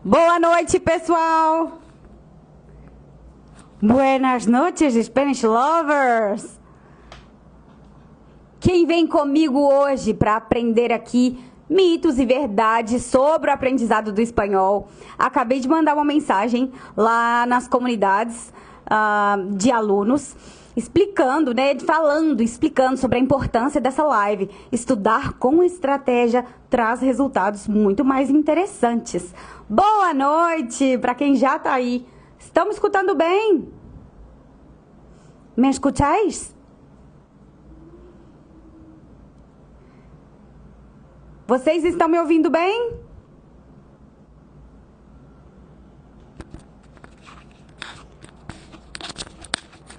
Boa noite, pessoal! Buenas noches, Spanish lovers! Quem vem comigo hoje para aprender aqui mitos e verdades sobre o aprendizado do espanhol? Acabei de mandar uma mensagem lá nas comunidades de alunos, explicando, explicando sobre a importância dessa live. Estudar com estratégia traz resultados muito mais interessantes. Boa noite para quem já está aí. Estão me escutando bem? Me escutáis? Vocês estão me ouvindo bem?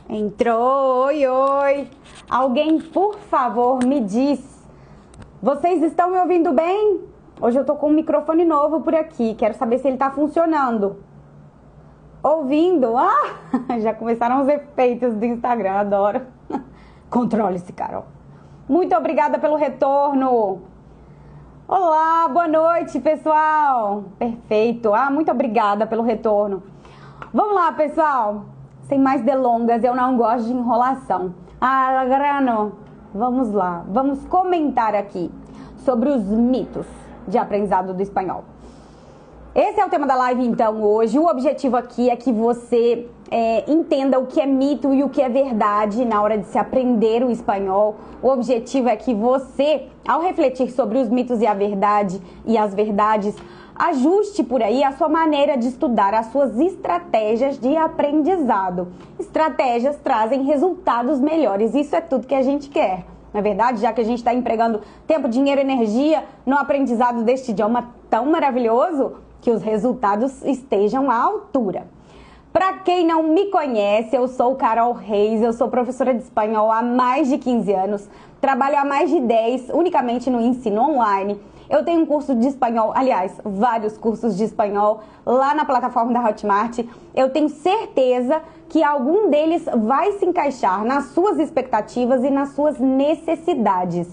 Entrou, oi, oi. Alguém, por favor, me diz. Vocês estão me ouvindo bem? Hoje eu tô com um microfone novo por aqui. Quero saber se ele tá funcionando. Ouvindo? Ah, já começaram os efeitos do Instagram, adoro. Controle-se, Carol. Muito obrigada pelo retorno. Olá, boa noite, pessoal. Perfeito. Muito obrigada pelo retorno. Vamos lá, pessoal. Sem mais delongas, eu não gosto de enrolação. Grano. Vamos lá. Vamos comentar aqui sobre os mitos de aprendizado do espanhol. Esse é o tema da live, então, hoje. O objetivo aqui é que você entenda o que é mito e o que é verdade na hora de se aprender o espanhol. O objetivo é que você, ao refletir sobre os mitos e a verdade e as verdades, ajuste por aí a sua maneira de estudar, as suas estratégias de aprendizado. Estratégias trazem resultados melhores, isso é tudo que a gente quer. Na verdade, já que a gente está empregando tempo, dinheiro e energia no aprendizado deste idioma tão maravilhoso, que os resultados estejam à altura. Para quem não me conhece, eu sou Carol Reis, eu sou professora de espanhol há mais de 15 anos, trabalho há mais de 10 unicamente no ensino online. Eu tenho um curso de espanhol, aliás, vários cursos de espanhol lá na plataforma da Hotmart. Eu tenho certeza que algum deles vai se encaixar nas suas expectativas e nas suas necessidades.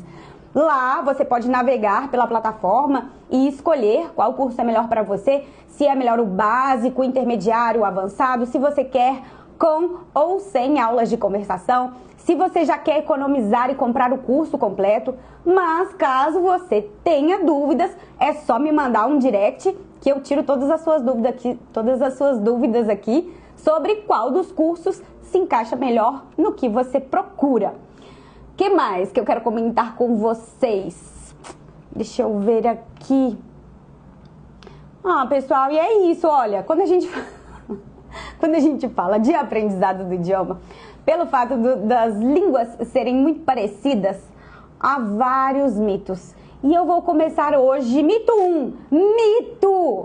Lá você pode navegar pela plataforma e escolher qual curso é melhor para você, se é melhor o básico, o intermediário, o avançado, se você quer com ou sem aulas de conversação, se você já quer economizar e comprar o curso completo. Mas caso você tenha dúvidas, é só me mandar um direct que eu tiro todas as suas dúvidas aqui sobre qual dos cursos se encaixa melhor no que você procura. O que mais que eu quero comentar com vocês? Deixa eu ver aqui. Pessoal, e é isso, olha, quando a gente fala de aprendizado do idioma, pelo fato das línguas serem muito parecidas, há vários mitos. E eu vou começar hoje, mito 1,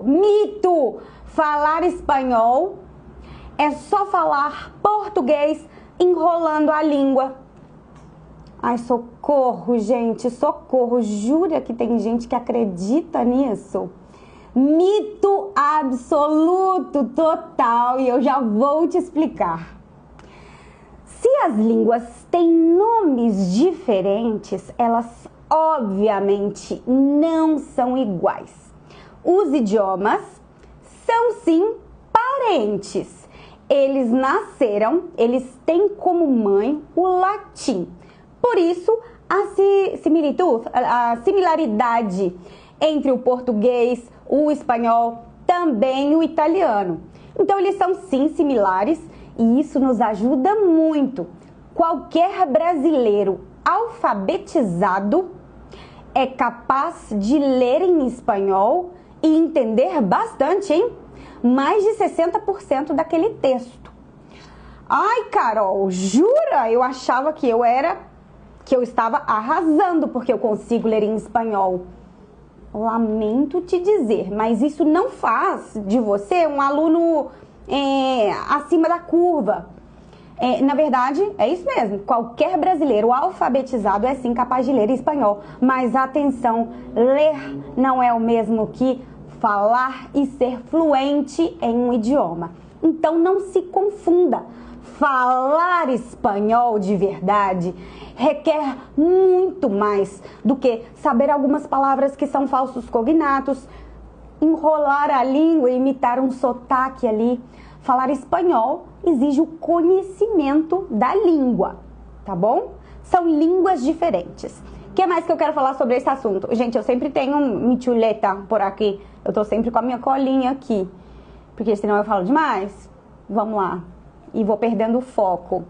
mito, falar espanhol é só falar português enrolando a língua. Ai, socorro, gente, socorro. Jura que tem gente que acredita nisso? Mito absoluto, total, e eu já vou te explicar. Se as línguas têm nomes diferentes, elas obviamente não são iguais. Os idiomas são sim parentes. Eles têm como mãe o latim. Por isso, a similaridade entre o português, o espanhol, também o italiano. Então, eles são sim similares e isso nos ajuda muito. Qualquer brasileiro alfabetizado é capaz de ler em espanhol e entender bastante, hein? Mais de 60% daquele texto. Ai, Carol, jura? Eu achava que eu estava arrasando porque eu consigo ler em espanhol. Lamento te dizer, mas isso não faz de você um aluno acima da curva. Na verdade, é isso mesmo. Qualquer brasileiro alfabetizado é sim capaz de ler espanhol. Mas atenção, ler não é o mesmo que falar e ser fluente em um idioma. Então não se confunda. Falar espanhol de verdade requer muito mais do que saber algumas palavras que são falsos cognatos, enrolar a língua, imitar um sotaque ali. Falar espanhol exige o conhecimento da língua, tá bom? São línguas diferentes. O que mais que eu quero falar sobre esse assunto? Gente, eu sempre tenho minha chuleta por aqui. Eu tô sempre com a minha colinha aqui. Porque senão eu falo demais. Vamos lá. E vou perdendo o foco.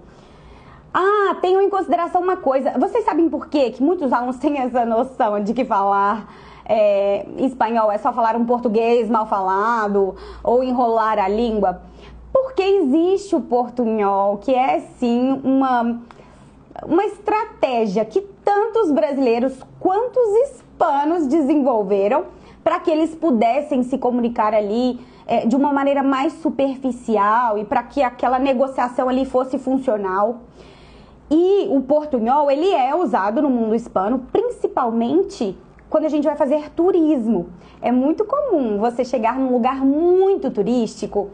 Ah, tenham em consideração uma coisa. Vocês sabem por quê? Que muitos alunos têm essa noção de que falar espanhol é só falar um português mal falado ou enrolar a língua? Porque existe o portunhol, que é sim uma estratégia que tanto os brasileiros quanto os hispanos desenvolveram para que eles pudessem se comunicar ali de uma maneira mais superficial e para que aquela negociação ali fosse funcional. E o portunhol, ele é usado no mundo hispano, principalmente quando a gente vai fazer turismo. É muito comum você chegar num lugar muito turístico,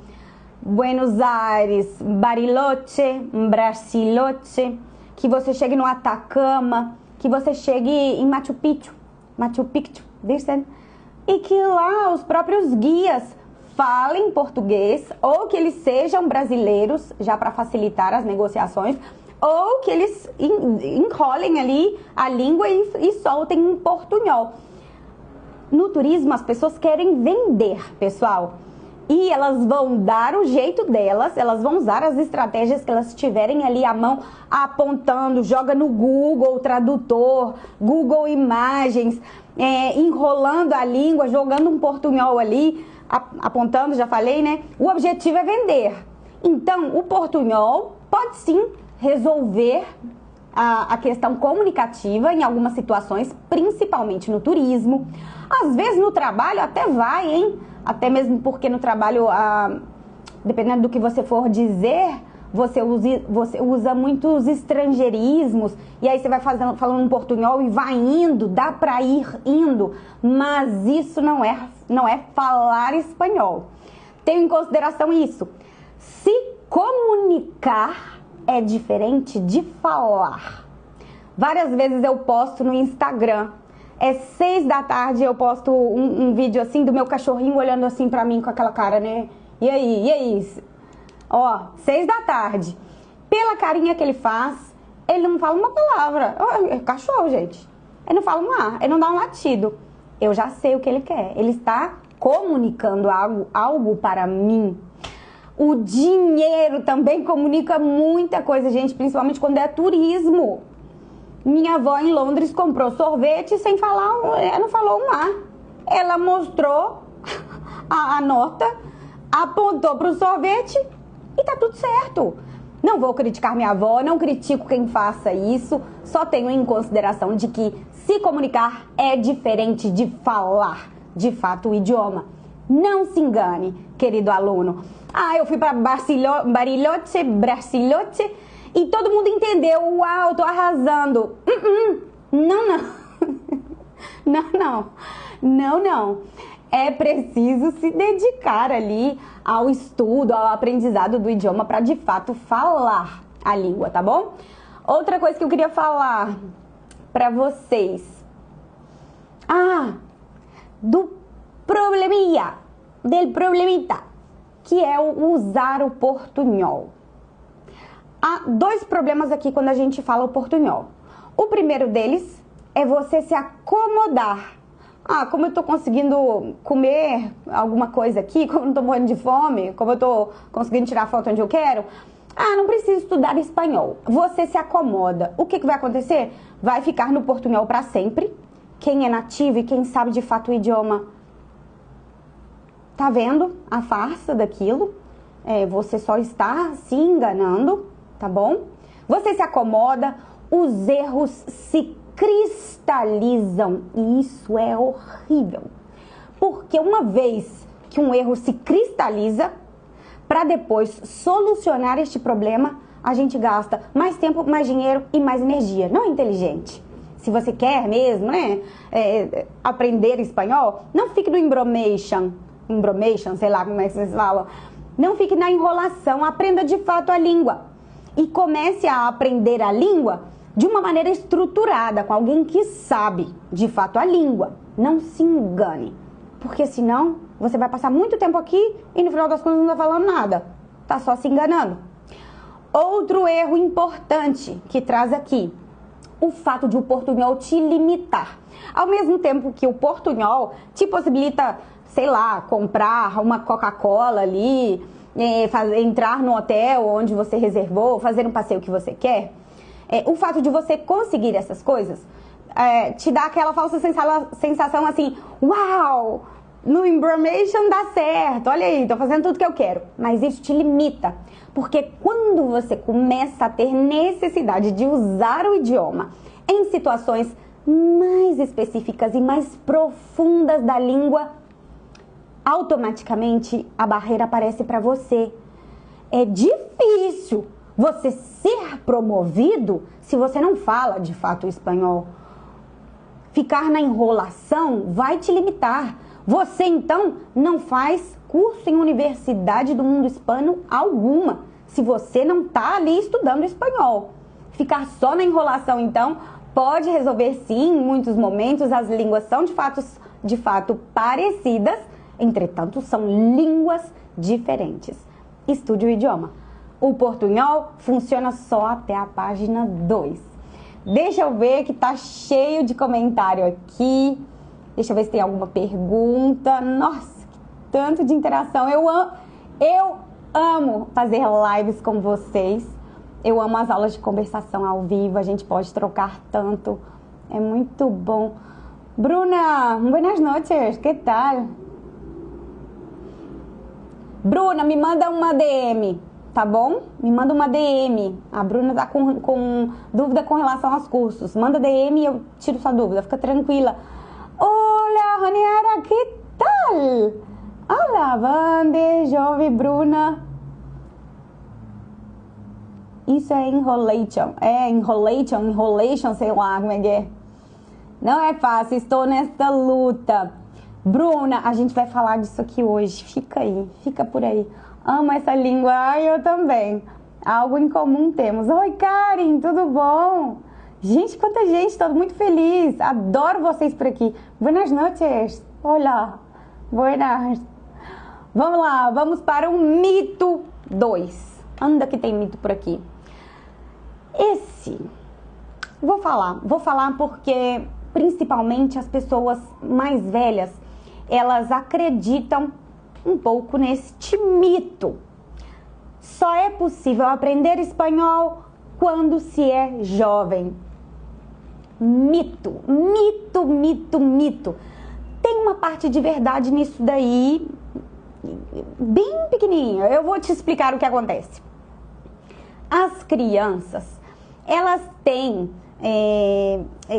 Buenos Aires, Bariloche, Brasiloche, que você chegue no Atacama, que você chegue em Machu Picchu, dizem, e que lá os próprios guias falem português, ou que eles sejam brasileiros, já para facilitar as negociações, ou que eles enrolem ali a língua e soltem um portunhol. No turismo, as pessoas querem vender, pessoal. E elas vão dar o jeito delas, elas vão usar as estratégias que elas tiverem ali à mão, apontando, joga no Google Tradutor, Google Imagens, enrolando a língua, jogando um portunhol ali, apontando, já falei, né? O objetivo é vender. Então, o portunhol pode sim resolver a questão comunicativa em algumas situações, principalmente no turismo. Às vezes no trabalho até vai, hein? Até mesmo porque no trabalho, dependendo do que você for dizer, você usa muitos estrangeirismos, e aí você vai falando um portunhol e vai indo, dá pra ir indo, mas isso não é falar espanhol. Tenha em consideração isso. Se comunicar é diferente de falar. Várias vezes eu posto no Instagram. 6 da tarde eu posto um vídeo assim do meu cachorrinho olhando assim pra mim com aquela cara, né? E aí? Ó, 6 da tarde. Pela carinha que ele faz, ele não fala uma palavra. É cachorro, gente. Ele não fala um ar, ele não dá um latido. Eu já sei o que ele quer. Ele está comunicando algo para mim. O dinheiro também comunica muita coisa, gente, principalmente quando é turismo. Minha avó em Londres comprou sorvete sem falar, ela não falou um A. Ela mostrou a nota, apontou para o sorvete e tá tudo certo. Não vou criticar minha avó, não critico quem faça isso, só tenho em consideração de que se comunicar é diferente de falar, de fato, o idioma. Não se engane, querido aluno. Eu fui para Bariloche, e todo mundo entendeu. Uau, tô arrasando. Não. É preciso se dedicar ali ao estudo, ao aprendizado do idioma para de fato falar a língua, tá bom? Outra coisa que eu queria falar para vocês. Do del problemita, que é o usar o portunhol. Há 2 problemas aqui quando a gente fala o portunhol. O primeiro deles é você se acomodar. Como eu tô conseguindo comer alguma coisa aqui, como eu não tô morrendo de fome, como eu tô conseguindo tirar foto onde eu quero, não preciso estudar espanhol. Você se acomoda. O que vai acontecer? Vai ficar no portunhol para sempre. Quem é nativo e quem sabe de fato o idioma tá vendo a farsa daquilo. Você só está se enganando, tá bom? Você se acomoda, os erros se cristalizam e isso é horrível. Porque uma vez que um erro se cristaliza, para depois solucionar este problema, a gente gasta mais tempo, mais dinheiro e mais energia. Não é inteligente. Se você quer mesmo, né, aprender espanhol, não fique no embromation, sei lá como é que vocês falam. Não fique na enrolação, aprenda de fato a língua. E comece a aprender a língua de uma maneira estruturada, com alguém que sabe de fato a língua. Não se engane, porque senão Você vai passar muito tempo aqui e no final das contas não tá falando nada. Tá só se enganando. Outro erro importante que traz aqui, o fato de o portunhol te limitar. Ao mesmo tempo que o portunhol te possibilita, sei lá, comprar uma Coca-Cola ali, entrar no hotel onde você reservou, fazer um passeio que você quer, o fato de você conseguir essas coisas te dá aquela falsa sensação assim, uau, no Embromation dá certo, olha aí, tô fazendo tudo que eu quero. Mas isso te limita, porque quando você começa a ter necessidade de usar o idioma em situações mais específicas e mais profundas da língua, automaticamente a barreira aparece para você. É difícil você ser promovido se você não fala de fato o espanhol. Ficar na enrolação vai te limitar. Você então não faz curso em universidade do mundo hispano alguma, se você não está ali estudando espanhol. Ficar só na enrolação então pode resolver sim em muitos momentos. As línguas são de fato parecidas, entretanto são línguas diferentes. Estude o idioma. O portunhol funciona só até a página 2. Deixa eu ver que tá cheio de comentário aqui. Deixa eu ver se tem alguma pergunta. Nossa, que tanto de interação. Eu amo fazer lives com vocês. Eu amo as aulas de conversação ao vivo. A gente pode trocar tanto. É muito bom. Bruna, buenas noches. Que tal? Bruna, me manda uma DM, tá bom? Me manda uma DM. A Bruna tá com dúvida com relação aos cursos. Manda DM e eu tiro sua dúvida. Fica tranquila. Olá, Raniera, que tal? Olá, Vander, jovem Bruna. Isso é enrolation. Enrolation, sei lá como é que é. Não é fácil, estou nesta luta. Bruna, a gente vai falar disso aqui hoje. Fica aí, fica por aí. Amo essa língua, eu também. Algo em comum temos. Oi, Karen, tudo bom? Gente, quanta gente, estou muito feliz. Adoro vocês por aqui. Buenas noches. Olá. Buenas. Vamos lá, vamos para o mito 2. Anda que tem mito por aqui. Vou falar porque principalmente as pessoas mais velhas, elas acreditam um pouco neste mito. Só é possível aprender espanhol quando se é jovem. Mito, mito, mito, mito. Tem uma parte de verdade nisso daí, bem pequenininha. Eu vou te explicar o que acontece. As crianças, elas têm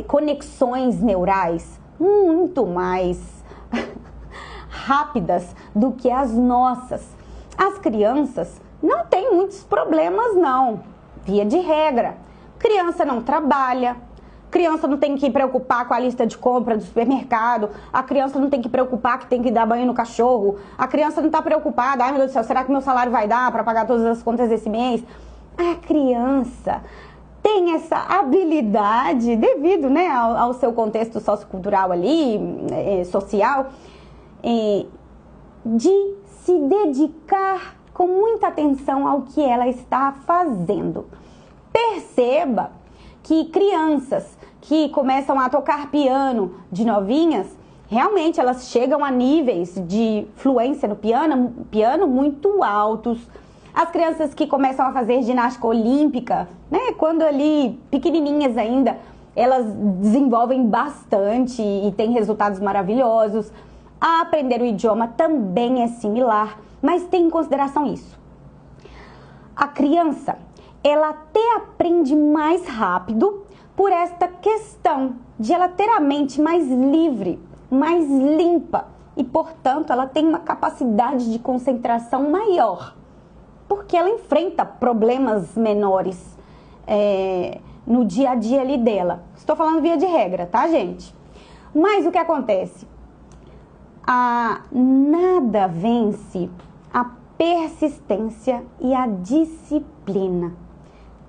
conexões neurais muito mais rápidas do que as nossas. As crianças não têm muitos problemas não, via de regra. Criança não trabalha, criança não tem que preocupar com a lista de compra do supermercado, a criança não tem que preocupar que tem que dar banho no cachorro, a criança não está preocupada, ai meu Deus do céu, será que meu salário vai dar para pagar todas as contas desse mês? A criança tem essa habilidade, devido, né, ao seu contexto sociocultural ali, social, de se dedicar com muita atenção ao que ela está fazendo. Perceba que crianças que começam a tocar piano de novinhas, realmente elas chegam a níveis de fluência no piano muito altos. As crianças que começam a fazer ginástica olímpica, né, quando ali pequenininhas ainda, elas desenvolvem bastante e têm resultados maravilhosos. A aprender o idioma também é similar, mas tenha em consideração isso. A criança, ela até aprende mais rápido por esta questão de ela ter a mente mais livre, mais limpa e, portanto, ela tem uma capacidade de concentração maior, porque ela enfrenta problemas menores no dia a dia ali dela. Estou falando via de regra, tá, gente? Mas o que acontece? Nada vence a persistência e a disciplina.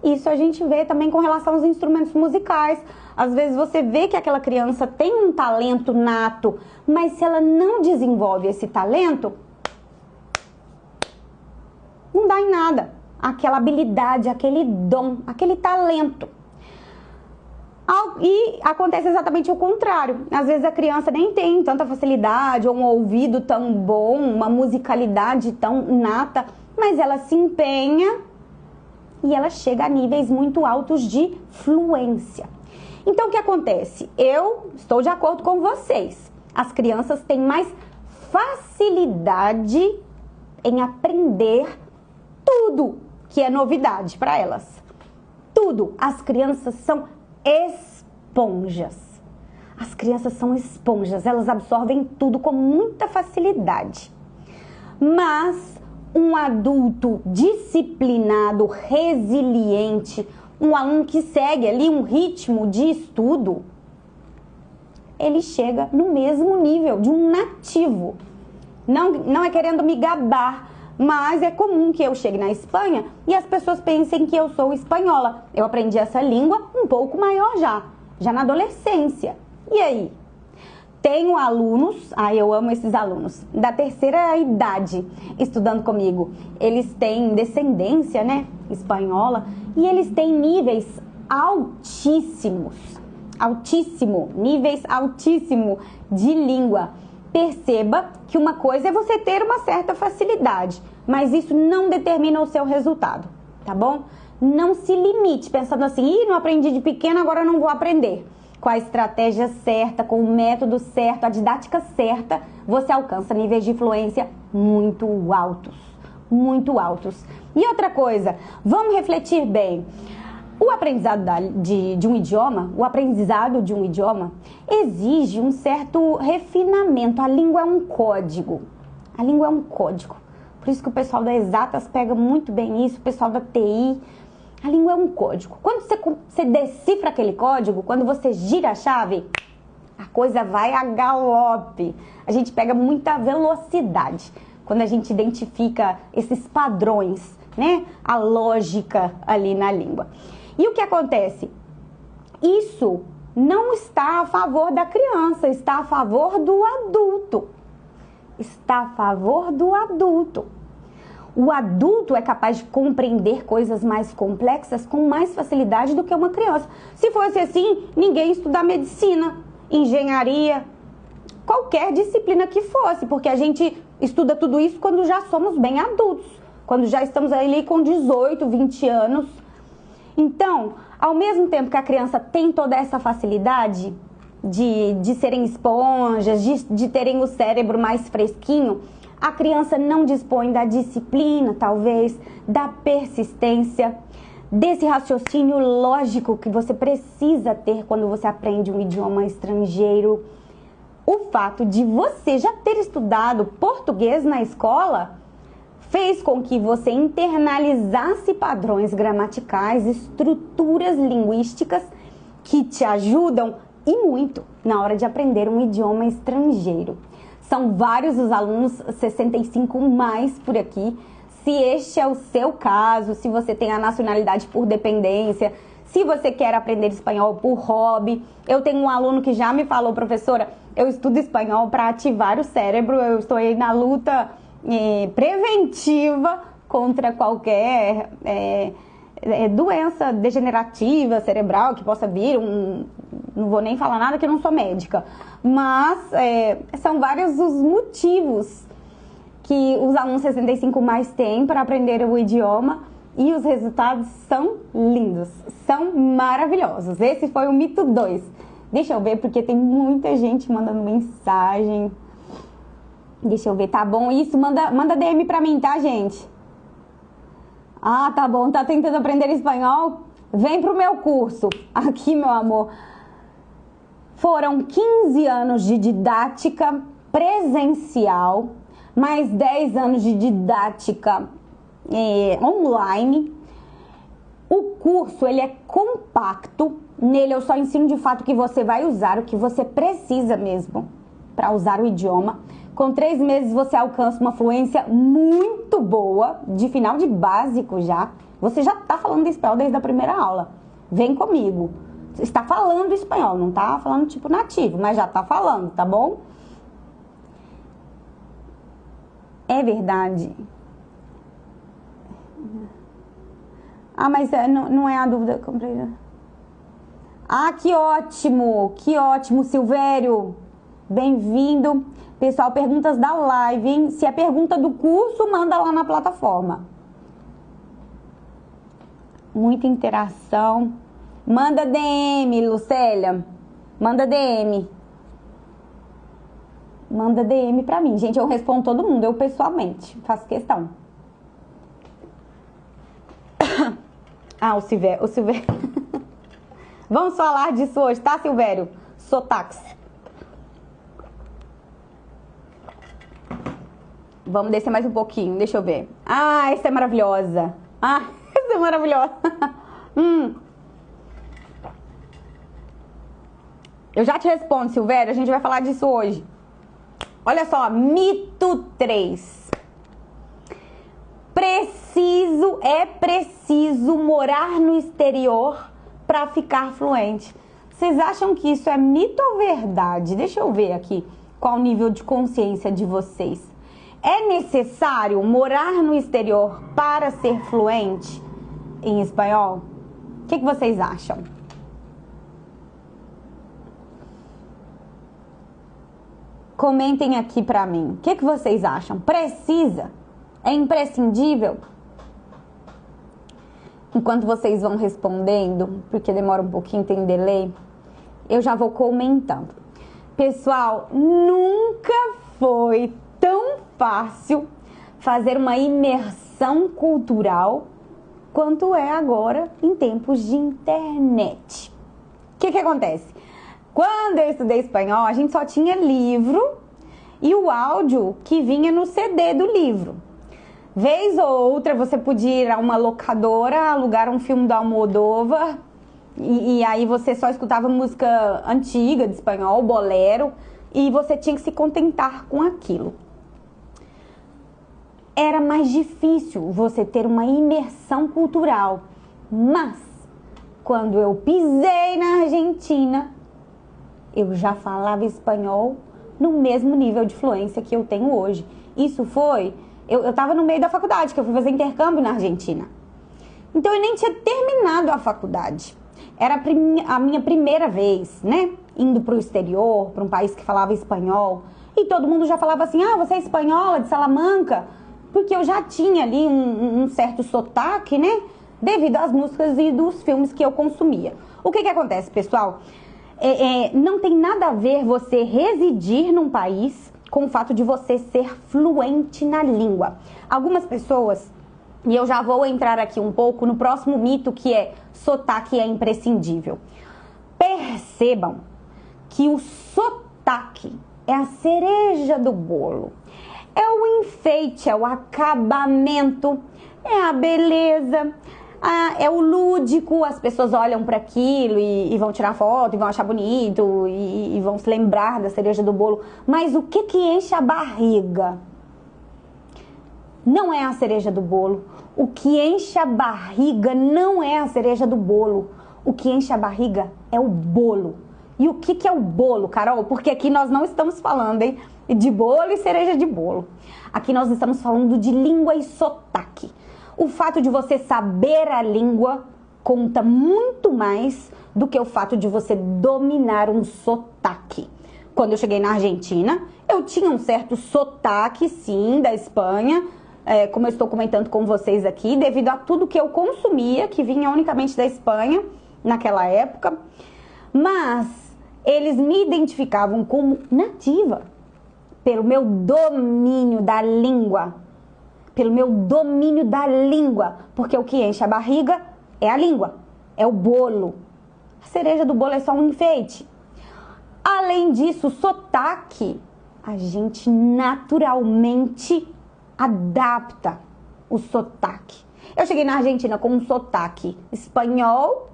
Isso a gente vê também com relação aos instrumentos musicais. Às vezes você vê que aquela criança tem um talento nato, mas se ela não desenvolve esse talento, não dá em nada. Aquela habilidade, aquele dom, aquele talento. E acontece exatamente o contrário. Às vezes a criança nem tem tanta facilidade, ou um ouvido tão bom, uma musicalidade tão nata, mas ela se empenha e ela chega a níveis muito altos de fluência. Então o que acontece? Eu estou de acordo com vocês. As crianças têm mais facilidade em aprender tudo que é novidade para elas. Tudo. As crianças são esponjas. As crianças são esponjas, elas absorvem tudo com muita facilidade. Mas um adulto disciplinado, resiliente, um aluno que segue ali um ritmo de estudo, ele chega no mesmo nível de um nativo. Não é querendo me gabar, mas é comum que eu chegue na Espanha e as pessoas pensem que eu sou espanhola. Eu aprendi essa língua um pouco maior já na adolescência. E aí? Tenho alunos, eu amo esses alunos, da terceira idade estudando comigo. Eles têm descendência, né, espanhola, e eles têm níveis altíssimos, níveis altíssimos de língua. Perceba que uma coisa é você ter uma certa facilidade, mas isso não determina o seu resultado, tá bom? Não se limite pensando assim, não aprendi de pequeno, agora não vou aprender. Com a estratégia certa, com o método certo, a didática certa, você alcança níveis de fluência muito altos, muito altos. E outra coisa, vamos refletir bem. O aprendizado de um idioma, o aprendizado de um idioma exige um certo refinamento. A língua é um código. A língua é um código. Por isso que o pessoal da Exatas pega muito bem isso, o pessoal da TI. A língua é um código. Quando você decifra aquele código, quando você gira a chave, a coisa vai a galope. A gente pega muita velocidade quando a gente identifica esses padrões, né? A lógica ali na língua. E o que acontece? Isso não está a favor da criança, está a favor do adulto. Está a favor do adulto. O adulto é capaz de compreender coisas mais complexas com mais facilidade do que uma criança. Se fosse assim, ninguém ia estudar medicina, engenharia, qualquer disciplina que fosse, porque a gente estuda tudo isso quando já somos bem adultos, quando já estamos ali com 18, 20 anos. Então, ao mesmo tempo que a criança tem toda essa facilidade de serem esponjas, de terem o cérebro mais fresquinho, a criança não dispõe da disciplina, talvez, da persistência, desse raciocínio lógico que você precisa ter quando você aprende um idioma estrangeiro. O fato de você já ter estudado português na escola fez com que você internalizasse padrões gramaticais, estruturas linguísticas que te ajudam e muito na hora de aprender um idioma estrangeiro. São vários os alunos 65 mais por aqui. Se este é o seu caso, se você tem a nacionalidade por dependência, se você quer aprender espanhol por hobby. Eu tenho um aluno que já me falou, professora, eu estudo espanhol para ativar o cérebro, eu estou aí na luta preventiva contra qualquer doença degenerativa cerebral que possa vir, não vou nem falar nada que eu não sou médica, mas são vários os motivos que os alunos 65 mais têm para aprender o idioma e os resultados são lindos, são maravilhosos. Esse foi o mito 2. Deixa eu ver, porque tem muita gente mandando mensagem. Deixa eu ver, tá bom isso? Manda DM pra mim, tá, gente? Ah, tá bom, tá tentando aprender espanhol? Vem pro meu curso. Aqui, meu amor. Foram 15 anos de didática presencial, mais 10 anos de didática online. O curso, ele é compacto. Nele eu só ensino de fato o que você vai usar, o que você precisa mesmo para usar o idioma. Com 3 meses você alcança uma fluência muito boa, de final de básico já. Você já tá falando espanhol desde a primeira aula. Vem comigo. Você está falando espanhol, não tá falando tipo nativo, mas já tá falando, tá bom? É verdade. Ah, mas não é a dúvida. Ah, que ótimo, Silvério. Bem-vindo. Pessoal, perguntas da live, hein? Se é pergunta do curso, manda lá na plataforma. Muita interação. Manda DM, Lucélia. Manda DM. Manda DM pra mim. Gente, eu respondo todo mundo, eu pessoalmente. Faço questão. Ah, o Silvério. Vamos falar disso hoje, tá, Silvério? Sotaques. Vamos descer mais um pouquinho, deixa eu ver. Ah, essa é maravilhosa. Ah, essa é maravilhosa. Eu já te respondo, Silvério, a gente vai falar disso hoje. Olha só, mito 3. É preciso morar no exterior para ficar fluente. Vocês acham que isso é mito ou verdade? Deixa eu ver aqui qual o nível de consciência de vocês. É necessário morar no exterior para ser fluente em espanhol? O que vocês acham? Comentem aqui pra mim. O que vocês acham? Precisa? É imprescindível? Enquanto vocês vão respondendo, porque demora um pouquinho, tem delay, eu já vou comentando. Pessoal, nunca foi tão fácil fazer uma imersão cultural quanto é agora em tempos de internet. O que acontece? Quando eu estudei espanhol, a gente só tinha livro e o áudio que vinha no CD do livro. Vez ou outra você podia ir a uma locadora, alugar um filme do Almodóvar e aí você só escutava música antiga de espanhol, bolero, e você tinha que se contentar com aquilo. Era mais difícil você ter uma imersão cultural, mas quando eu pisei na Argentina, eu já falava espanhol no mesmo nível de fluência que eu tenho hoje. Isso foi... Eu estava no meio da faculdade, que eu fui fazer intercâmbio na Argentina. Então eu nem tinha terminado a faculdade. Era a minha primeira vez, né? Indo para o exterior, para um país que falava espanhol. E todo mundo já falava assim, ah, você é espanhola, de Salamanca? Porque eu já tinha ali um certo sotaque, né? Devido às músicas e dos filmes que eu consumia. O que acontece, pessoal? Não tem nada a ver você residir num país com o fato de você ser fluente na língua. Algumas pessoas, e eu já vou entrar aqui um pouco no próximo mito, que é sotaque é imprescindível. Percebam que o sotaque é a cereja do bolo. É o enfeite, é o acabamento, é a beleza, é o lúdico. As pessoas olham para aquilo e vão tirar foto, e vão achar bonito, e vão se lembrar da cereja do bolo. Mas o que enche a barriga? Não é a cereja do bolo. O que enche a barriga não é a cereja do bolo. O que enche a barriga é o bolo. E o que é o bolo, Carol? Porque aqui nós não estamos falando, hein, de bolo e cereja de bolo. Aqui nós estamos falando de língua e sotaque. O fato de você saber a língua conta muito mais do que o fato de você dominar um sotaque. Quando eu cheguei na Argentina, eu tinha um certo sotaque, sim, da Espanha, como eu estou comentando com vocês aqui, devido a tudo que eu consumia, que vinha unicamente da Espanha naquela época. Mas eles me identificavam como nativa, pelo meu domínio da língua. Porque o que enche a barriga é a língua, é o bolo. A cereja do bolo é só um enfeite. Além disso, o sotaque, a gente naturalmente adapta o sotaque. Eu cheguei na Argentina com um sotaque espanhol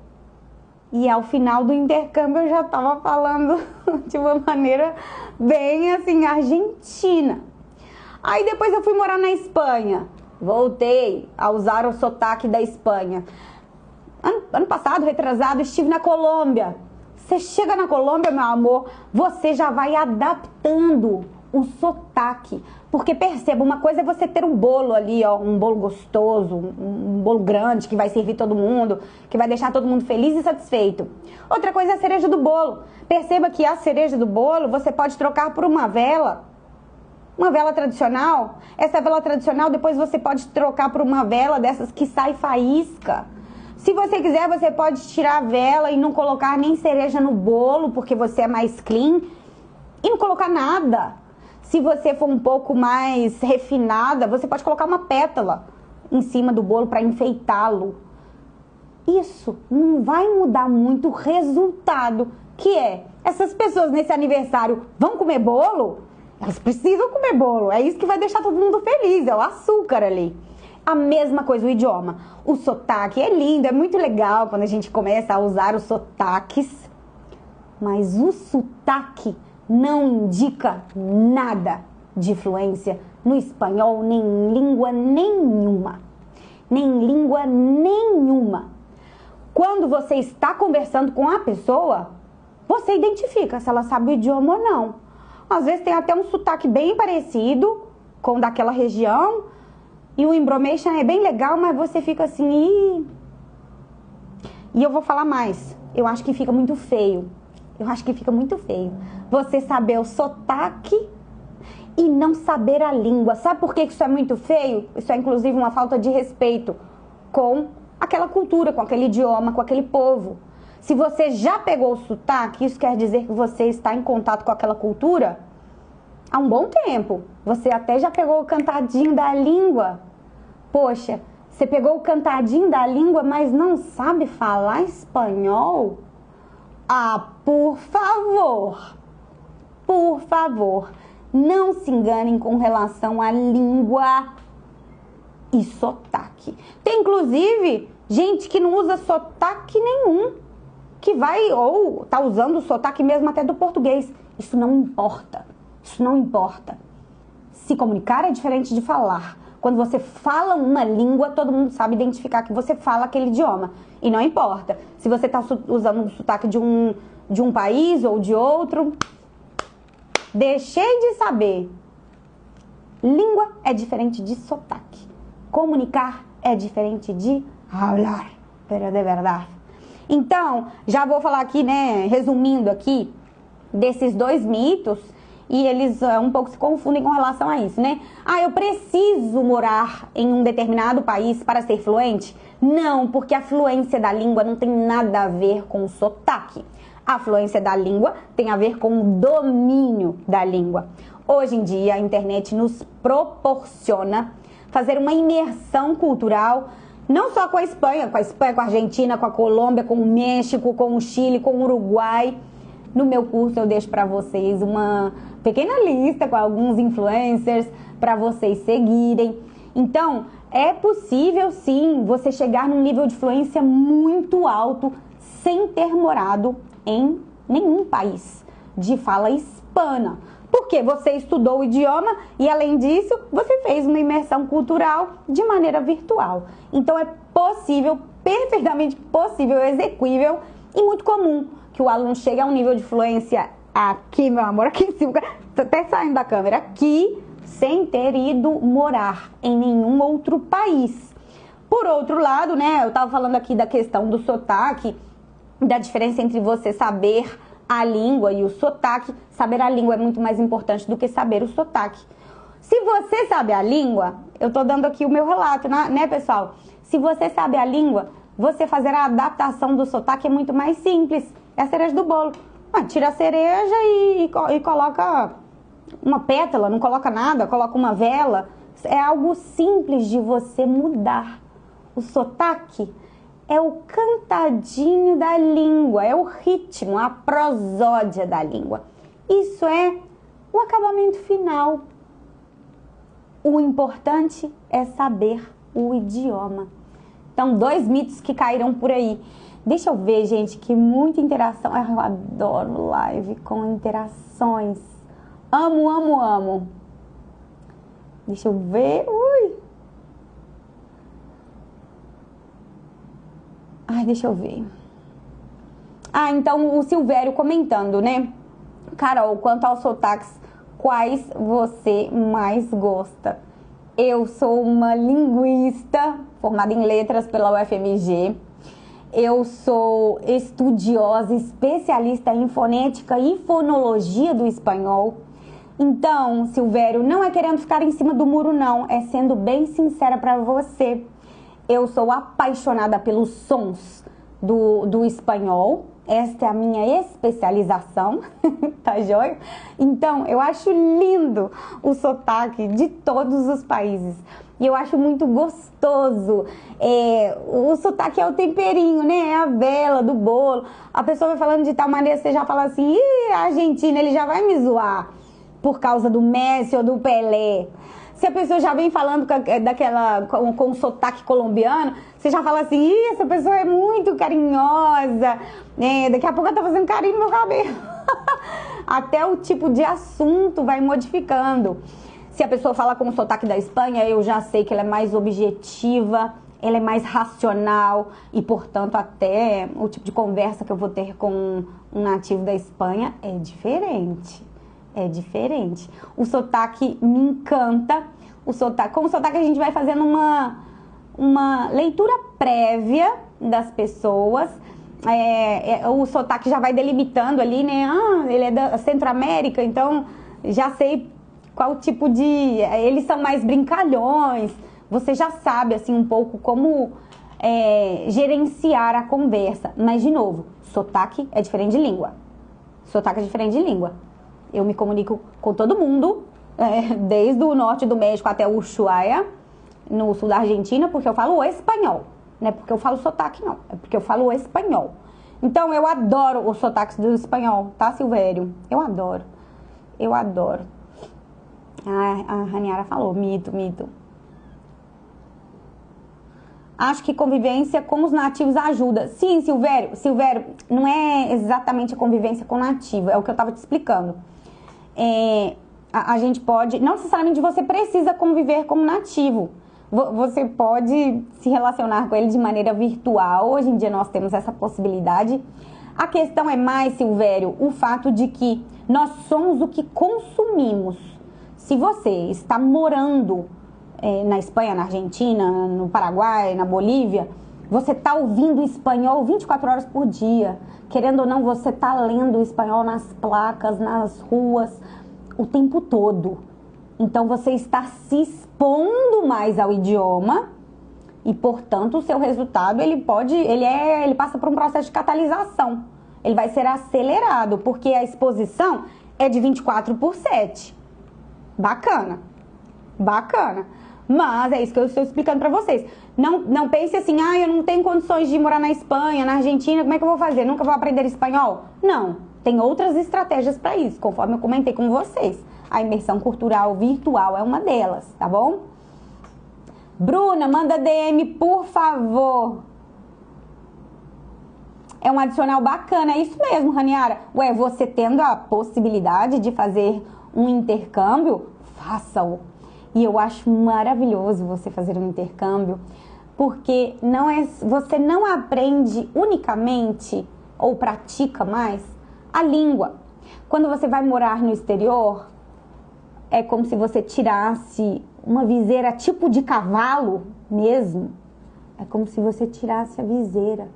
e ao final do intercâmbio eu já estava falando de uma maneira bem assim, argentina. Aí depois eu fui morar na Espanha. voltei a usar o sotaque da Espanha. Ano passado, retrasado, estive na Colômbia. Você chega na Colômbia, meu amor, você já vai adaptando o sotaque. Porque perceba, uma coisa é você ter um bolo ali, ó, um bolo gostoso, um bolo grande que vai servir todo mundo, que vai deixar todo mundo feliz e satisfeito. Outra coisa é a cereja do bolo. Perceba que a cereja do bolo você pode trocar por uma vela tradicional. Essa vela tradicional depois você pode trocar por uma vela dessas que sai faísca. Se você quiser, você pode tirar a vela e não colocar nem cereja no bolo, porque você é mais clean, e não colocar nada. Se você for um pouco mais refinada, você pode colocar uma pétala em cima do bolo para enfeitá-lo. Isso não vai mudar muito o resultado, que é, essas pessoas nesse aniversário vão comer bolo? Elas precisam comer bolo, é isso que vai deixar todo mundo feliz, é o açúcar ali. A mesma coisa o idioma. O sotaque é lindo, é muito legal quando a gente começa a usar os sotaques, mas o sotaque não indica nada de fluência no espanhol, nem em língua nenhuma. Nem em língua nenhuma. Quando você está conversando com a pessoa, você identifica se ela sabe o idioma ou não. Às vezes tem até um sotaque bem parecido com o daquela região, e o embromation é bem legal, mas você fica assim, ih. E eu vou falar mais, eu acho que fica muito feio. Eu acho que fica muito feio você saber o sotaque e não saber a língua. Sabe por que isso é muito feio? Isso é inclusive uma falta de respeito com aquela cultura, com aquele idioma, com aquele povo. Se você já pegou o sotaque, isso quer dizer que você está em contato com aquela cultura há um bom tempo. Você até já pegou o cantadinho da língua. Poxa, você pegou o cantadinho da língua, mas não sabe falar espanhol? Ah, por favor, não se enganem com relação à língua e sotaque. Tem inclusive gente que não usa sotaque nenhum, que vai ou tá usando o sotaque mesmo até do português. Isso não importa. Isso não importa. Se comunicar é diferente de falar. Quando você fala uma língua, todo mundo sabe identificar que você fala aquele idioma. E não importa. Se você está usando um sotaque de um país ou de outro, deixei de saber. Língua é diferente de sotaque. Comunicar é diferente de falar. Pero de verdade. Então, já vou falar aqui, né, resumindo aqui, desses dois mitos, e eles um pouco se confundem com relação a isso, né? Ah, eu preciso morar em um determinado país para ser fluente? Não, porque a fluência da língua não tem nada a ver com o sotaque. A fluência da língua tem a ver com o domínio da língua. Hoje em dia, a internet nos proporciona fazer uma imersão cultural, não só com a Espanha, com a Argentina, com a Colômbia, com o México, com o Chile, com o Uruguai. No meu curso eu deixo para vocês uma pequena lista com alguns influencers para vocês seguirem. Então, é possível sim você chegar num nível de fluência muito alto sem ter morado em nenhum país de fala hispana. Porque você estudou o idioma e, além disso, você fez uma imersão cultural de maneira virtual. Então, é possível, perfeitamente possível, execuível e muito comum que o aluno chegue a um nível de fluência aqui, meu amor, aqui em cima, tô até saindo da câmera, aqui, sem ter ido morar em nenhum outro país. Por outro lado, né, eu tava falando aqui da questão do sotaque, da diferença entre você saber a língua e o sotaque. Saber a língua é muito mais importante do que saber o sotaque. Se você sabe a língua, eu tô dando aqui o meu relato, né, pessoal? Se você sabe a língua, você fazer a adaptação do sotaque é muito mais simples. É a cereja do bolo. Tira a cereja e coloca uma pétala, não coloca nada, coloca uma vela. É algo simples de você mudar. O sotaque é o cantadinho da língua, é o ritmo, a prosódia da língua. Isso é o acabamento final. O importante é saber o idioma. Então, dois mitos que caíram por aí. Deixa eu ver, gente, que muita interação. Eu adoro live com interações. Amo, amo, amo. Deixa eu ver. Ui. Ai, deixa eu ver. Ah, então o Silvério comentando, né? Carol, quanto aos sotaques, quais você mais gosta? Eu sou uma linguista formada em letras pela UFMG. Eu sou estudiosa, especialista em fonética e fonologia do espanhol. Então, Silvério, não é querendo ficar em cima do muro, não. É sendo bem sincera para você. Eu sou apaixonada pelos sons do espanhol. Esta é a minha especialização, tá joia? Então, eu acho lindo o sotaque de todos os países. E eu acho muito gostoso. O sotaque é o temperinho, né? É a vela do bolo. A pessoa vai falando de tal maneira, você já fala assim, ih, a Argentina, ele já vai me zoar por causa do Messi ou do Pelé. Se a pessoa já vem falando com sotaque colombiano, você já fala assim, ih, essa pessoa é muito carinhosa, daqui a pouco ela tá fazendo carinho no meu cabelo. Até o tipo de assunto vai modificando. Se a pessoa fala com o sotaque da Espanha, eu já sei que ela é mais objetiva, ela é mais racional e, portanto, até o tipo de conversa que eu vou ter com um nativo da Espanha é diferente. É diferente. O sotaque me encanta. Com o sotaque a gente vai fazendo uma leitura prévia das pessoas. O sotaque já vai delimitando ali, né? Ah, ele é da Centro-América, então já sei qual tipo de... Eles são mais brincalhões. Você já sabe, assim, um pouco como gerenciar a conversa. Mas, de novo, sotaque é diferente de língua. Sotaque é diferente de língua. Eu me comunico com todo mundo, desde o norte do México até o Ushuaia, no sul da Argentina, porque eu falo o espanhol. Não é porque eu falo sotaque, não. É porque eu falo o espanhol. Então, eu adoro os sotaques do espanhol, tá, Silvério? Eu adoro. Eu adoro. A Raniara falou, mito. Acho que convivência com os nativos ajuda. Sim, Silvério, não é exatamente a convivência com o nativo, é o que eu estava te explicando. A gente pode, não necessariamente você precisa conviver com o nativo. Você pode se relacionar com ele de maneira virtual. Hoje em dia nós temos essa possibilidade. A questão é mais, Silvério, o fato de que nós somos o que consumimos. Se você está morando na Espanha, na Argentina, no Paraguai, na Bolívia, você está ouvindo espanhol 24 horas por dia. Querendo ou não, você está lendo espanhol nas placas, nas ruas, o tempo todo. Então, você está se expondo mais ao idioma e, portanto, o seu resultado, ele passa por um processo de catalisação. Ele vai ser acelerado, porque a exposição é de 24/7. Bacana. Mas é isso que eu estou explicando para vocês. Não pense assim, eu não tenho condições de morar na Espanha, na Argentina, como é que eu vou fazer? Nunca vou aprender espanhol? Não, tem outras estratégias para isso, conforme eu comentei com vocês. A imersão cultural virtual é uma delas, tá bom? Bruna, manda DM, por favor. É um adicional bacana, é isso mesmo, Raniara. Você tendo a possibilidade de fazer um intercâmbio, faça-o. E eu acho maravilhoso você fazer um intercâmbio, porque você não aprende unicamente ou pratica mais a língua. Quando você vai morar no exterior, é como se você tirasse uma viseira tipo de cavalo mesmo. É como se você tirasse a viseira.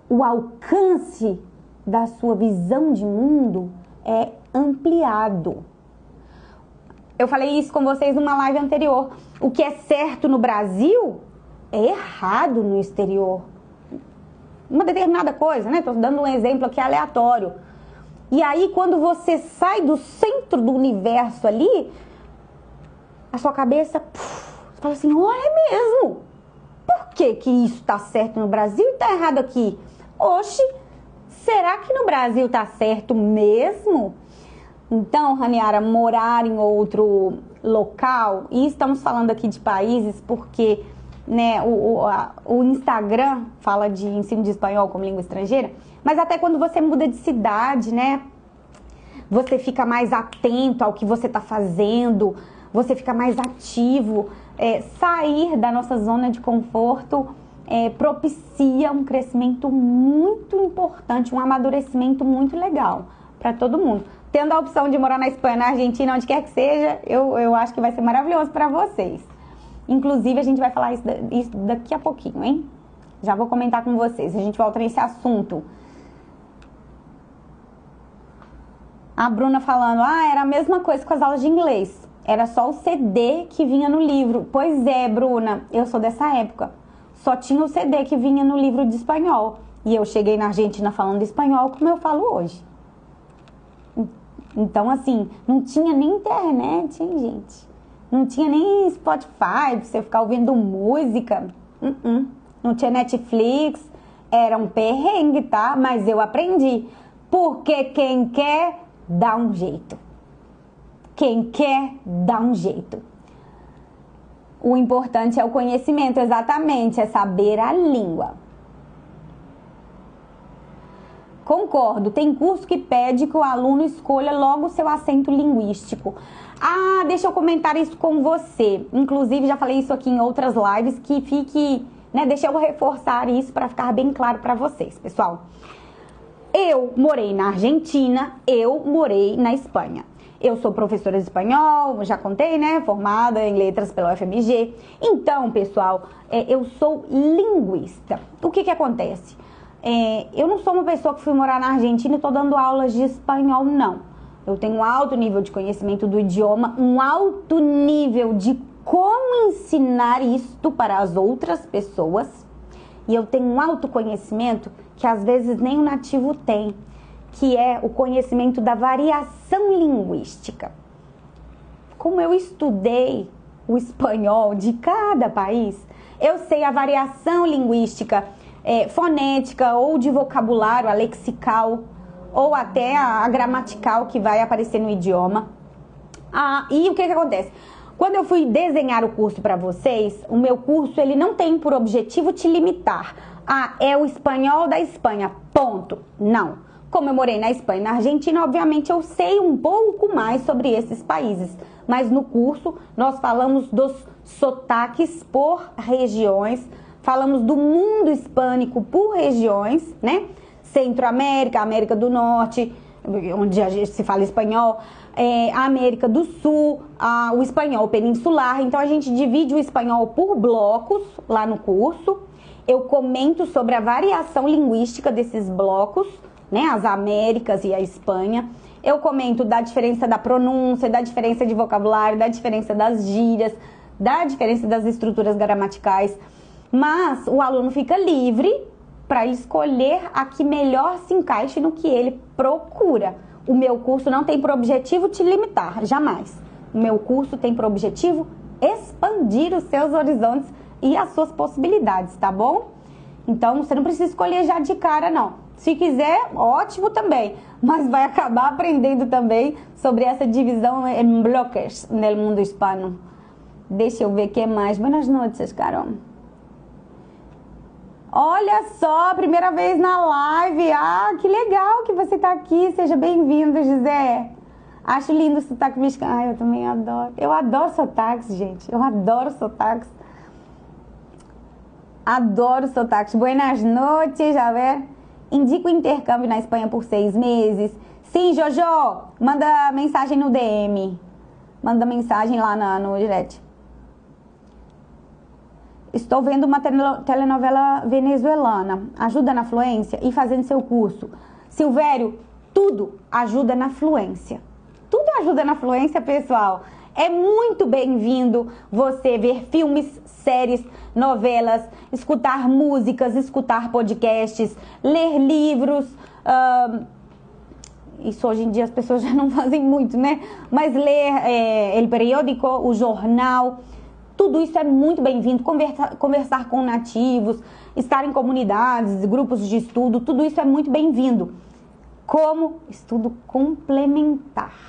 O alcance da sua visão de mundo é ampliado. Eu falei isso com vocês numa live anterior. O que é certo no Brasil é errado no exterior. Uma determinada coisa, né? Estou dando um exemplo aqui aleatório. E aí, quando você sai do centro do universo ali, a sua cabeça você fala assim, é mesmo? Por que isso está certo no Brasil e está errado aqui? Oxe, será que no Brasil está certo mesmo? Então, Raniara, morar em outro local, e estamos falando aqui de países porque, né, o Instagram fala de ensino de espanhol como língua estrangeira, mas até quando você muda de cidade, né, você fica mais atento ao que você está fazendo, você fica mais ativo. Sair da nossa zona de conforto propicia um crescimento muito importante, um amadurecimento muito legal para todo mundo. Tendo a opção de morar na Espanha, na Argentina, onde quer que seja, eu acho que vai ser maravilhoso para vocês. Inclusive, a gente vai falar isso daqui a pouquinho, hein? Já vou comentar com vocês, a gente volta nesse assunto. A Bruna falando, era a mesma coisa com as aulas de inglês. Era só o CD que vinha no livro. Pois é, Bruna, eu sou dessa época. Só tinha o CD que vinha no livro de espanhol. E eu cheguei na Argentina falando espanhol como eu falo hoje. Então, assim, não tinha nem internet, hein, gente? Não tinha nem Spotify pra você ficar ouvindo música. Não tinha Netflix. Era um perrengue, tá? Mas eu aprendi. Porque quem quer, dá um jeito. Quem quer, dá um jeito. O importante é o conhecimento, exatamente, é saber a língua. Concordo, tem curso que pede que o aluno escolha logo o seu acento linguístico. Deixa eu comentar isso com você. Inclusive, já falei isso aqui em outras lives, que fique, deixa eu reforçar isso para ficar bem claro para vocês, pessoal. Eu morei na Argentina, eu morei na Espanha. Eu sou professora de espanhol, já contei, formada em letras pela UFMG. Então, pessoal, eu sou linguista. O que acontece? Eu não sou uma pessoa que fui morar na Argentina e estou dando aulas de espanhol, não. Eu tenho um alto nível de conhecimento do idioma, um alto nível de como ensinar isto para as outras pessoas. E eu tenho um autoconhecimento que às vezes nem o nativo tem, que é o conhecimento da variação linguística. Como eu estudei o espanhol de cada país, eu sei a variação linguística fonética ou de vocabulário, a lexical, ou até a gramatical que vai aparecer no idioma. E o que acontece? Quando eu fui desenhar o curso para vocês, o meu curso ele não tem por objetivo te limitar. É o espanhol da Espanha, ponto. Não. Como eu morei na Espanha e na Argentina, obviamente eu sei um pouco mais sobre esses países. Mas no curso nós falamos dos sotaques por regiões, falamos do mundo hispânico por regiões, Centro-América, América do Norte, onde a gente se fala espanhol, a América do Sul, o espanhol peninsular. Então a gente divide o espanhol por blocos lá no curso. Eu comento sobre a variação linguística desses blocos, as Américas e a Espanha. Eu comento da diferença da pronúncia, da diferença de vocabulário, da diferença das gírias, da diferença das estruturas gramaticais. Mas o aluno fica livre para escolher a que melhor se encaixe no que ele procura. O meu curso não tem por objetivo te limitar, jamais. O meu curso tem por objetivo expandir os seus horizontes e as suas possibilidades, tá bom? Então, você não precisa escolher já de cara, não. Se quiser, ótimo também. Mas vai acabar aprendendo também sobre essa divisão em bloques no mundo hispano. Deixa eu ver o que mais. Boas noites, Carol. Olha só, primeira vez na live. Que legal que você tá aqui. Seja bem-vindo, José. Acho lindo o sotaque mexicano. Eu também adoro. Eu adoro sotaques, gente. Eu adoro sotaques. Adoro sotaques. Buenas noites, a ver. Indica o intercâmbio na Espanha por 6 meses. Sim, Jojo. Manda mensagem no DM. Manda mensagem lá no direct. Estou vendo uma telenovela venezuelana. Ajuda na fluência e fazendo seu curso. Silvério, tudo ajuda na fluência. Tudo ajuda na fluência, pessoal. É muito bem-vindo você ver filmes, séries, novelas, escutar músicas, escutar podcasts, ler livros. Isso hoje em dia as pessoas já não fazem muito, Mas ler o periódico, o jornal, tudo isso é muito bem-vindo. Conversar com nativos, estar em comunidades, grupos de estudo, tudo isso é muito bem-vindo. Como estudo complementar.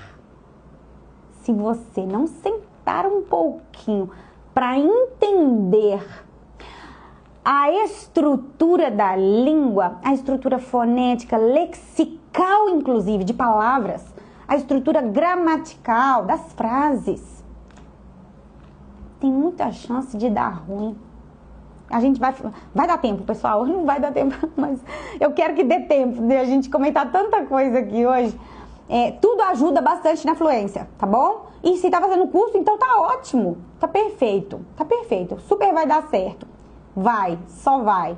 Se você não sentar um pouquinho para entender a estrutura da língua, a estrutura fonética, lexical, inclusive, de palavras, a estrutura gramatical das frases, tem muita chance de dar ruim. A gente vai dar tempo, pessoal. Não vai dar tempo, mas eu quero que dê tempo de a gente comentar tanta coisa aqui hoje. Tudo ajuda bastante na fluência, tá bom? E se tá fazendo curso, então tá ótimo. Tá perfeito. Super vai dar certo. Vai, só vai.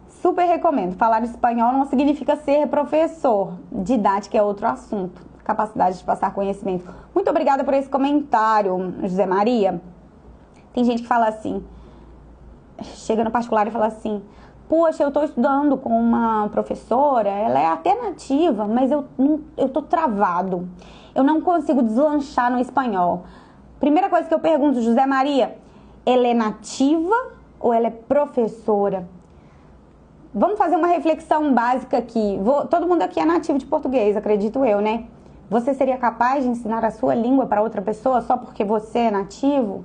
Super recomendo. Falar espanhol não significa ser professor. Didática é outro assunto. Capacidade de passar conhecimento. Muito obrigada por esse comentário, José Maria. Tem gente que fala assim, chega no particular e fala assim, poxa, eu tô estudando com uma professora, ela é até nativa, mas eu tô travado. Eu não consigo deslanchar no espanhol. Primeira coisa que eu pergunto, José Maria, ela é nativa ou ela é professora? Vamos fazer uma reflexão básica aqui. Todo mundo aqui é nativo de português, acredito eu, né? Você seria capaz de ensinar a sua língua para outra pessoa só porque você é nativo?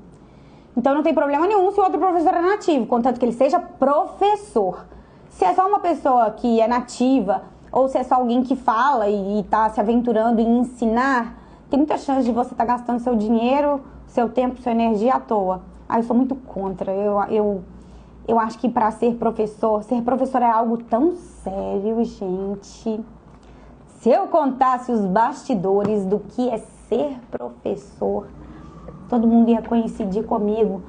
Então não tem problema nenhum se o outro professor é nativo, contanto que ele seja professor. Se é só uma pessoa que é nativa, ou se é só alguém que fala e está se aventurando em ensinar, tem muita chance de você estar gastando seu dinheiro, seu tempo, sua energia à toa. Eu sou muito contra. Eu acho que para ser professor é algo tão sério, gente. Se eu contasse os bastidores do que é ser professor, todo mundo ia coincidir comigo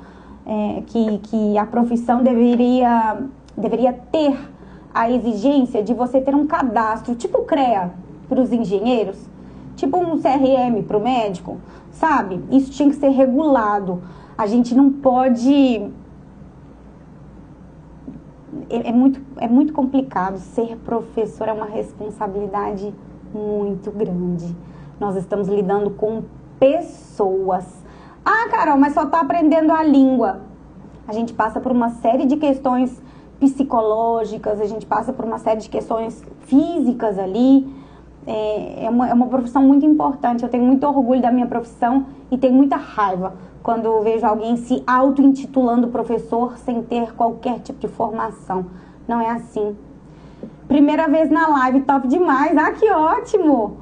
que a profissão deveria ter a exigência de você ter um cadastro, tipo o CREA para os engenheiros, tipo um CRM para o médico, sabe? Isso tinha que ser regulado. A gente não pode... É muito complicado. Ser professor é uma responsabilidade muito grande. Nós estamos lidando com pessoas. Ah, Carol, mas só tá aprendendo a língua. A gente passa por uma série de questões psicológicas, a gente passa por uma série de questões físicas ali. É uma profissão muito importante. Eu tenho muito orgulho da minha profissão e tenho muita raiva quando eu vejo alguém se auto-intitulando professor sem ter qualquer tipo de formação. Não é assim. Primeira vez na live, top demais. Ah, que ótimo!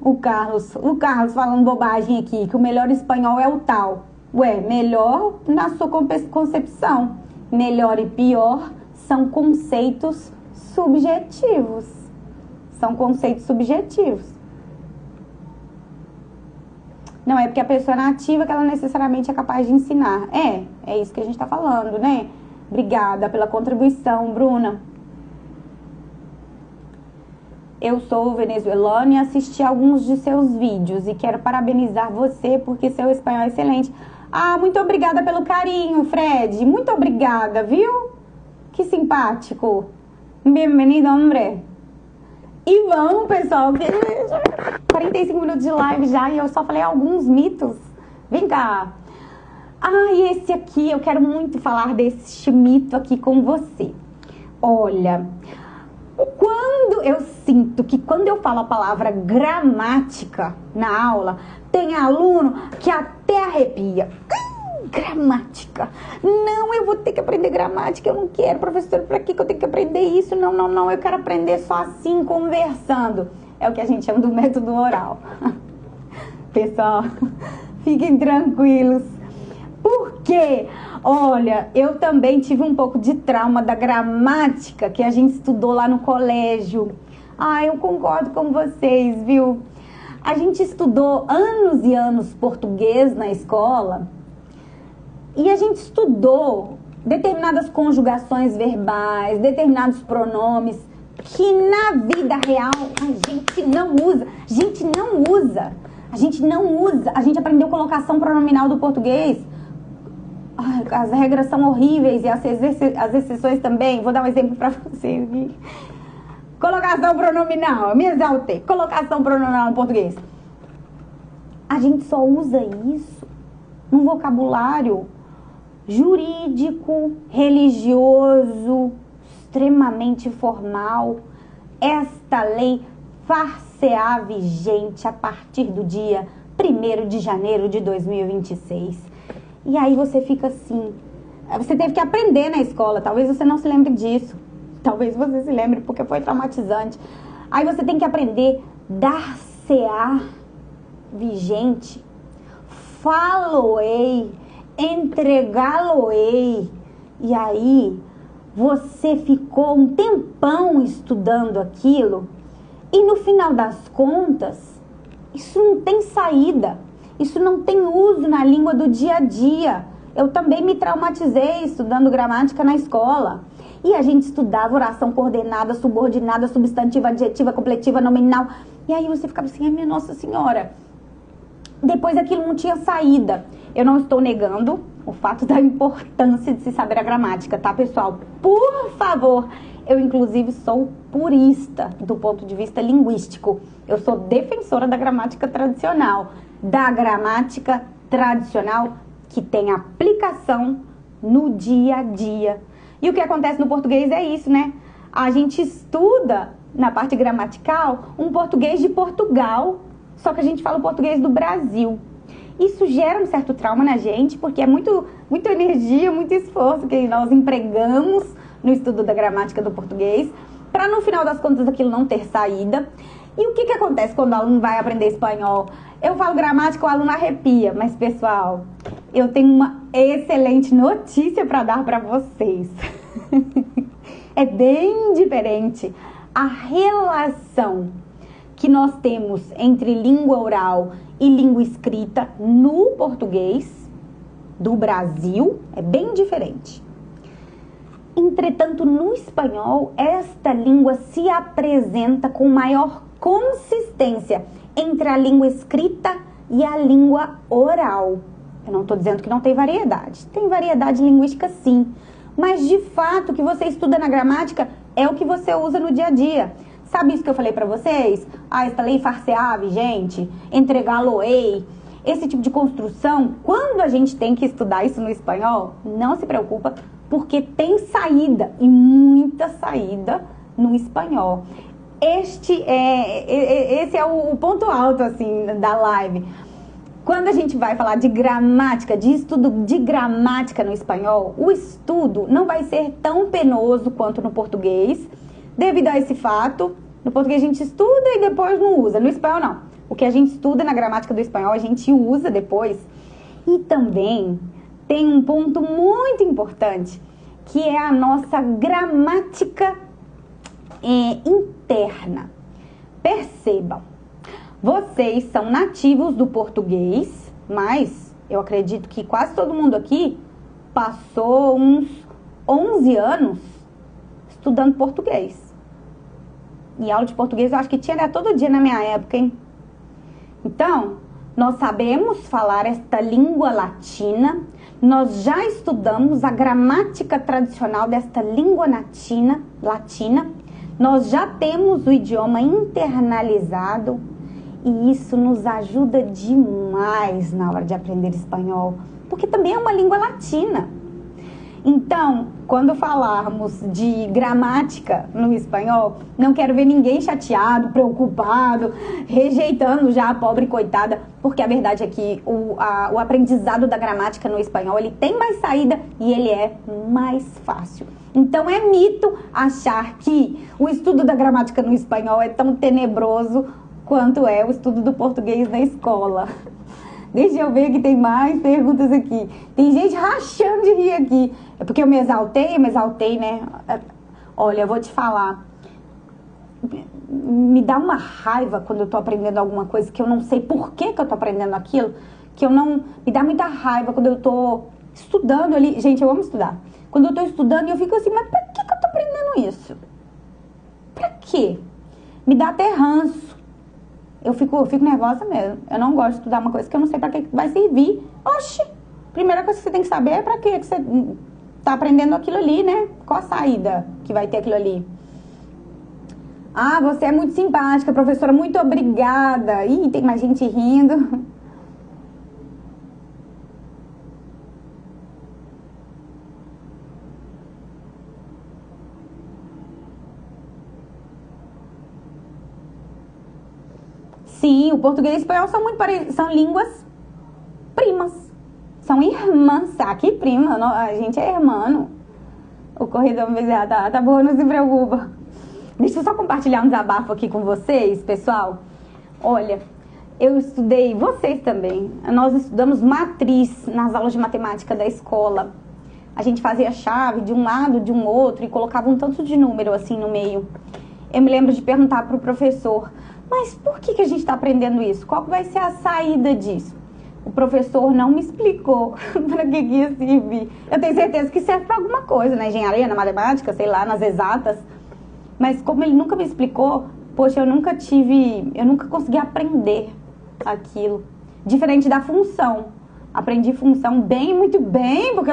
O Carlos falando bobagem aqui, que o melhor espanhol é o tal. Ué, melhor na sua concepção. Melhor e pior são conceitos subjetivos. São conceitos subjetivos. Não é porque a pessoa é nativa que ela necessariamente é capaz de ensinar. É isso que a gente tá falando, né? Obrigada pela contribuição, Bruna. Eu sou venezuelana e assisti alguns de seus vídeos e quero parabenizar você porque seu espanhol é excelente. Ah, muito obrigada pelo carinho, Fred. Muito obrigada, viu? Que simpático. Bem-vindo, hombre. E vamos, pessoal. 45 minutos de live já e eu só falei alguns mitos. Vem cá. E esse aqui, eu quero muito falar desse mito aqui com você. Olha, quando eu sinto que quando eu falo a palavra gramática na aula, tem aluno que até arrepia. Gramática. Não, eu vou ter que aprender gramática, eu não quero, professor, pra que eu tenho que aprender isso? Não, eu quero aprender só assim, conversando. É o que a gente chama do método oral. Pessoal, fiquem tranquilos. Por quê? Olha, eu também tive um pouco de trauma da gramática que a gente estudou lá no colégio. Eu concordo com vocês, viu? A gente estudou anos e anos português na escola e a gente estudou determinadas conjugações verbais, determinados pronomes que na vida real a gente não usa. A gente aprendeu colocação pronominal do português. As regras são horríveis e as exceções também. Vou dar um exemplo para vocês aqui. Colocação pronominal, me exaltei. Colocação pronominal no português. A gente só usa isso num vocabulário jurídico, religioso, extremamente formal. Esta lei far-se-á vigente a partir do dia 1º de janeiro de 2026. E aí você fica assim, você teve que aprender na escola, talvez você não se lembre disso, talvez você se lembre porque foi traumatizante. Aí você tem que aprender dar-se-á vigente, faloei, entregá-lo-ei. E aí, você ficou um tempão estudando aquilo e no final das contas, isso não tem saída, isso não tem uso na língua do dia a dia. Eu também me traumatizei estudando gramática na escola. E a gente estudava oração coordenada, subordinada, substantiva, adjetiva, completiva, nominal. E aí você ficava assim, ai minha Nossa Senhora. Depois aquilo não tinha saída. Eu não estou negando o fato da importância de se saber a gramática, tá, pessoal? Por favor, eu inclusive sou purista do ponto de vista linguístico. Eu sou defensora da gramática tradicional. Da gramática tradicional que tem aplicação no dia a dia. E o que acontece no português é isso, né? A gente estuda, na parte gramatical, um português de Portugal, só que a gente fala o português do Brasil. Isso gera um certo trauma na gente, porque é muita energia, muito esforço que nós empregamos no estudo da gramática do português, para no final das contas aquilo não ter saída. E o que acontece quando o aluno vai aprender espanhol? Eu falo gramática, o aluno arrepia, mas pessoal, eu tenho uma excelente notícia para dar para vocês. É bem diferente. A relação que nós temos entre língua oral e língua escrita no português do Brasil é bem diferente. Entretanto, no espanhol, esta língua se apresenta com maior consistência entre a língua escrita e a língua oral. Eu não estou dizendo que não tem variedade. Tem variedade linguística, sim. Mas, de fato, o que você estuda na gramática é o que você usa no dia a dia. Sabe isso que eu falei para vocês? Esta lei farseave, gente, entregá-lo-ei. Esse tipo de construção, quando a gente tem que estudar isso no espanhol, não se preocupa, porque tem saída, e muita saída no espanhol. Esse é o ponto alto, assim, da live. Quando a gente vai falar de gramática, de estudo de gramática no espanhol, o estudo não vai ser tão penoso quanto no português, devido a esse fato. No português a gente estuda e depois não usa, no espanhol não. O que a gente estuda na gramática do espanhol a gente usa depois. E também tem um ponto muito importante, que é a nossa gramática interna. Percebam, vocês são nativos do português, mas eu acredito que quase todo mundo aqui passou uns 11 anos estudando português. E aula de português eu acho que tinha todo dia na minha época, hein? Então, nós sabemos falar esta língua latina, nós já estudamos a gramática tradicional desta língua latina, nós já temos o idioma internalizado e isso nos ajuda demais na hora de aprender espanhol, porque também é uma língua latina. Então, quando falarmos de gramática no espanhol, não quero ver ninguém chateado, preocupado, rejeitando já a pobre coitada, porque a verdade é que o aprendizado da gramática no espanhol, ele tem mais saída e ele é mais fácil. Então, é mito achar que o estudo da gramática no espanhol é tão tenebroso quanto é o estudo do português na escola. Deixa eu ver que tem mais perguntas aqui. Tem gente rachando de rir aqui. É porque eu me exaltei, né? Olha, eu vou te falar. Me dá uma raiva quando eu tô aprendendo alguma coisa que eu não sei por que eu tô aprendendo aquilo. Me dá muita raiva quando eu tô estudando ali. Gente, eu amo estudar. Quando eu tô estudando, eu fico assim, mas pra que eu tô aprendendo isso? Pra quê? Me dá até ranço. Eu fico nervosa mesmo. Eu não gosto de estudar uma coisa que eu não sei pra que vai servir. Oxi! Primeira coisa que você tem que saber é pra que você tá aprendendo aquilo ali, né? Qual a saída que vai ter aquilo ali? Ah, você é muito simpática, professora. Muito obrigada. Ih, tem mais gente rindo. Sim, o português e o espanhol são muito parecidos, são línguas primas, são irmãs, tá? Que prima, a gente é irmão. O corredor me disse, tá bom, não se preocupa. Deixa eu só compartilhar um desabafo aqui com vocês, pessoal. Olha, eu estudei, vocês também, nós estudamos matriz nas aulas de matemática da escola. A gente fazia chave de um lado, de um outro e colocava um tanto de número assim no meio. Eu me lembro de perguntar para o professor, mas por que a gente está aprendendo isso? Qual vai ser a saída disso? O professor não me explicou para que ia servir. Eu tenho certeza que serve para alguma coisa, na engenharia, na matemática, sei lá, nas exatas. Mas como ele nunca me explicou, poxa, eu nunca consegui aprender aquilo. Diferente da função. Aprendi função bem, muito bem, porque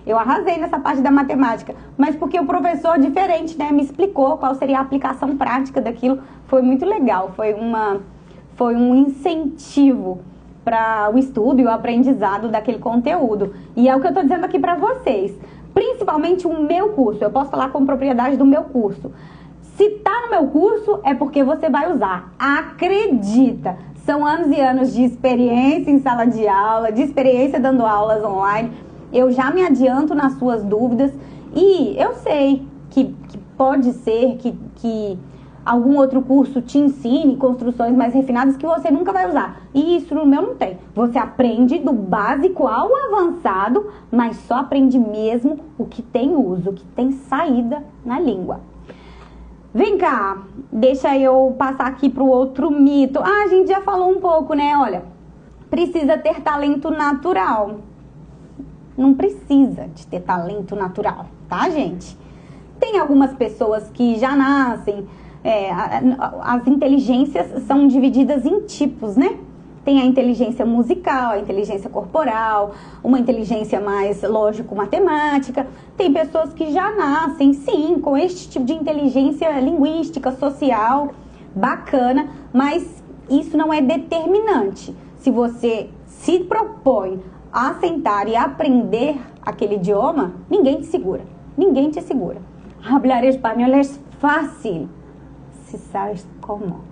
eu arrasei nessa parte da matemática. Mas porque o professor, diferente, né, me explicou qual seria a aplicação prática daquilo. Foi muito legal, foi um incentivo para o estudo e o aprendizado daquele conteúdo. E é o que eu estou dizendo aqui para vocês. Principalmente o meu curso. Eu posso falar com propriedade do meu curso. Se está no meu curso, é porque você vai usar. Acredita! São anos e anos de experiência em sala de aula, de experiência dando aulas online. Eu já me adianto nas suas dúvidas e eu sei que pode ser que algum outro curso te ensine construções mais refinadas que você nunca vai usar. E isso no meu não tem. Você aprende do básico ao avançado, mas só aprende mesmo o que tem uso, o que tem saída na língua. Vem cá, deixa eu passar aqui para o outro mito. Ah, a gente já falou um pouco, né? Olha, precisa ter talento natural. Não precisa de ter talento natural, tá, gente? Tem algumas pessoas que já nascem, as inteligências são divididas em tipos, né? Tem a inteligência musical, a inteligência corporal, uma inteligência mais lógico-matemática. Tem pessoas que já nascem, sim, com este tipo de inteligência linguística, social, bacana, mas isso não é determinante. Se você se propõe a sentar e aprender aquele idioma, ninguém te segura. Ninguém te segura. Hablar espanhol é fácil, se sabes como.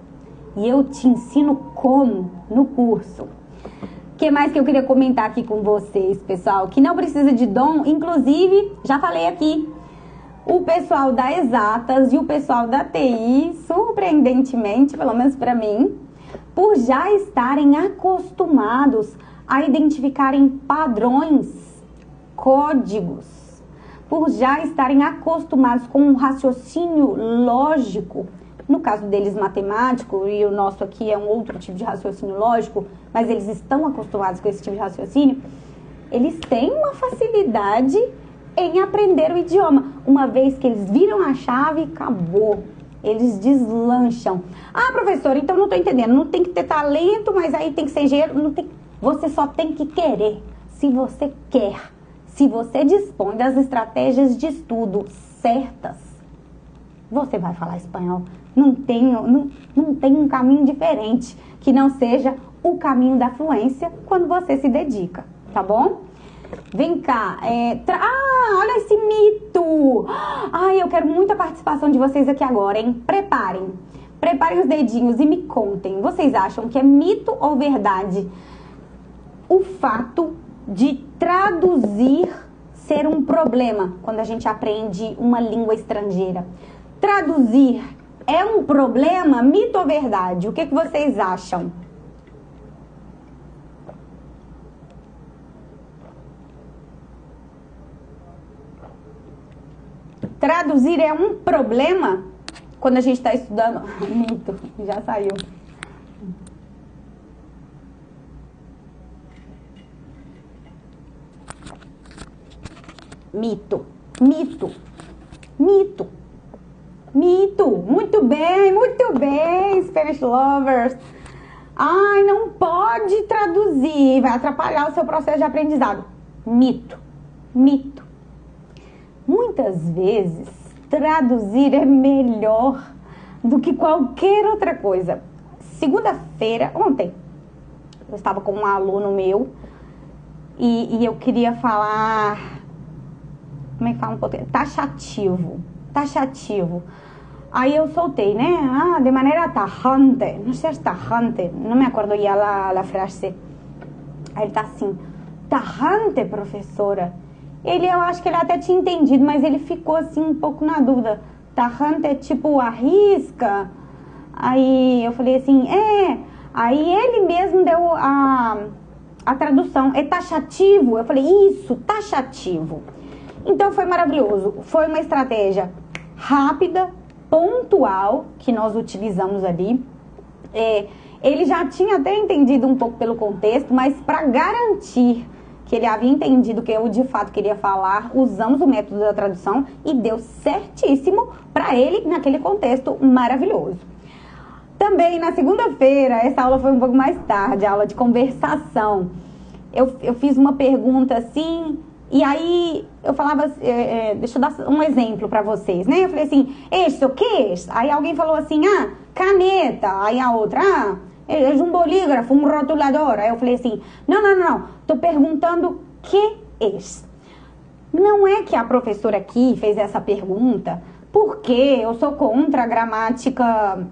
E eu te ensino como no curso. O que mais que eu queria comentar aqui com vocês, pessoal? Que não precisa de dom, inclusive, já falei aqui, o pessoal da Exatas e o pessoal da TI, surpreendentemente, pelo menos para mim, por já estarem acostumados a identificarem padrões, códigos, por já estarem acostumados com um raciocínio lógico, no caso deles matemático, e o nosso aqui é um outro tipo de raciocínio lógico, mas eles estão acostumados com esse tipo de raciocínio, eles têm uma facilidade em aprender o idioma. Uma vez que eles viram a chave, acabou. Eles deslancham. Ah, professora, então não estou entendendo. Não tem que ter talento, mas aí tem que ser engenheiro. Não tem... Você só tem que querer. Se você quer, se você dispõe das estratégias de estudo certas, você vai falar espanhol. Não tem um caminho diferente que não seja o caminho da fluência quando você se dedica, tá bom? Vem cá, olha esse mito! Ai, eu quero muita participação de vocês aqui agora, hein? Preparem os dedinhos e me contem. Vocês acham que é mito ou verdade o fato de traduzir ser um problema quando a gente aprende uma língua estrangeira? Traduzir é um problema, mito ou verdade? O que vocês acham? Traduzir é um problema quando a gente está estudando... Mito, já saiu. Mito, mito, mito. Mito, muito bem, Spanish lovers. Ai, não pode traduzir, vai atrapalhar o seu processo de aprendizado. Mito, mito. Muitas vezes, traduzir é melhor do que qualquer outra coisa. Segunda-feira, ontem, eu estava com um aluno meu e eu queria falar, como é que fala um pouquinho? Taxativo. Aí eu soltei, né? De maneira tajante. Não sei se tajante, não me acordo já a frase. Aí ele tá assim, tajante, professora. Eu acho que ele até tinha entendido, mas ele ficou assim um pouco na dúvida. Tajante é tipo arrisca? Aí eu falei assim, Aí ele mesmo deu a tradução. É taxativo? Eu falei, isso, taxativo. Então foi maravilhoso. Foi uma estratégia rápida, pontual, que nós utilizamos ali. Ele já tinha até entendido um pouco pelo contexto, mas para garantir que ele havia entendido o que eu de fato queria falar, usamos o método da tradução e deu certíssimo para ele naquele contexto maravilhoso. Também na segunda-feira, essa aula foi um pouco mais tarde, a aula de conversação. Eu fiz uma pergunta assim, e aí eu falava, deixa eu dar um exemplo para vocês, né? Eu falei assim, o que é? Aí alguém falou assim, caneta. Aí a outra, é um bolígrafo, um rotulador. Aí eu falei assim, não, tô perguntando que é. Não é que a professora aqui fez essa pergunta porque eu sou contra a gramática,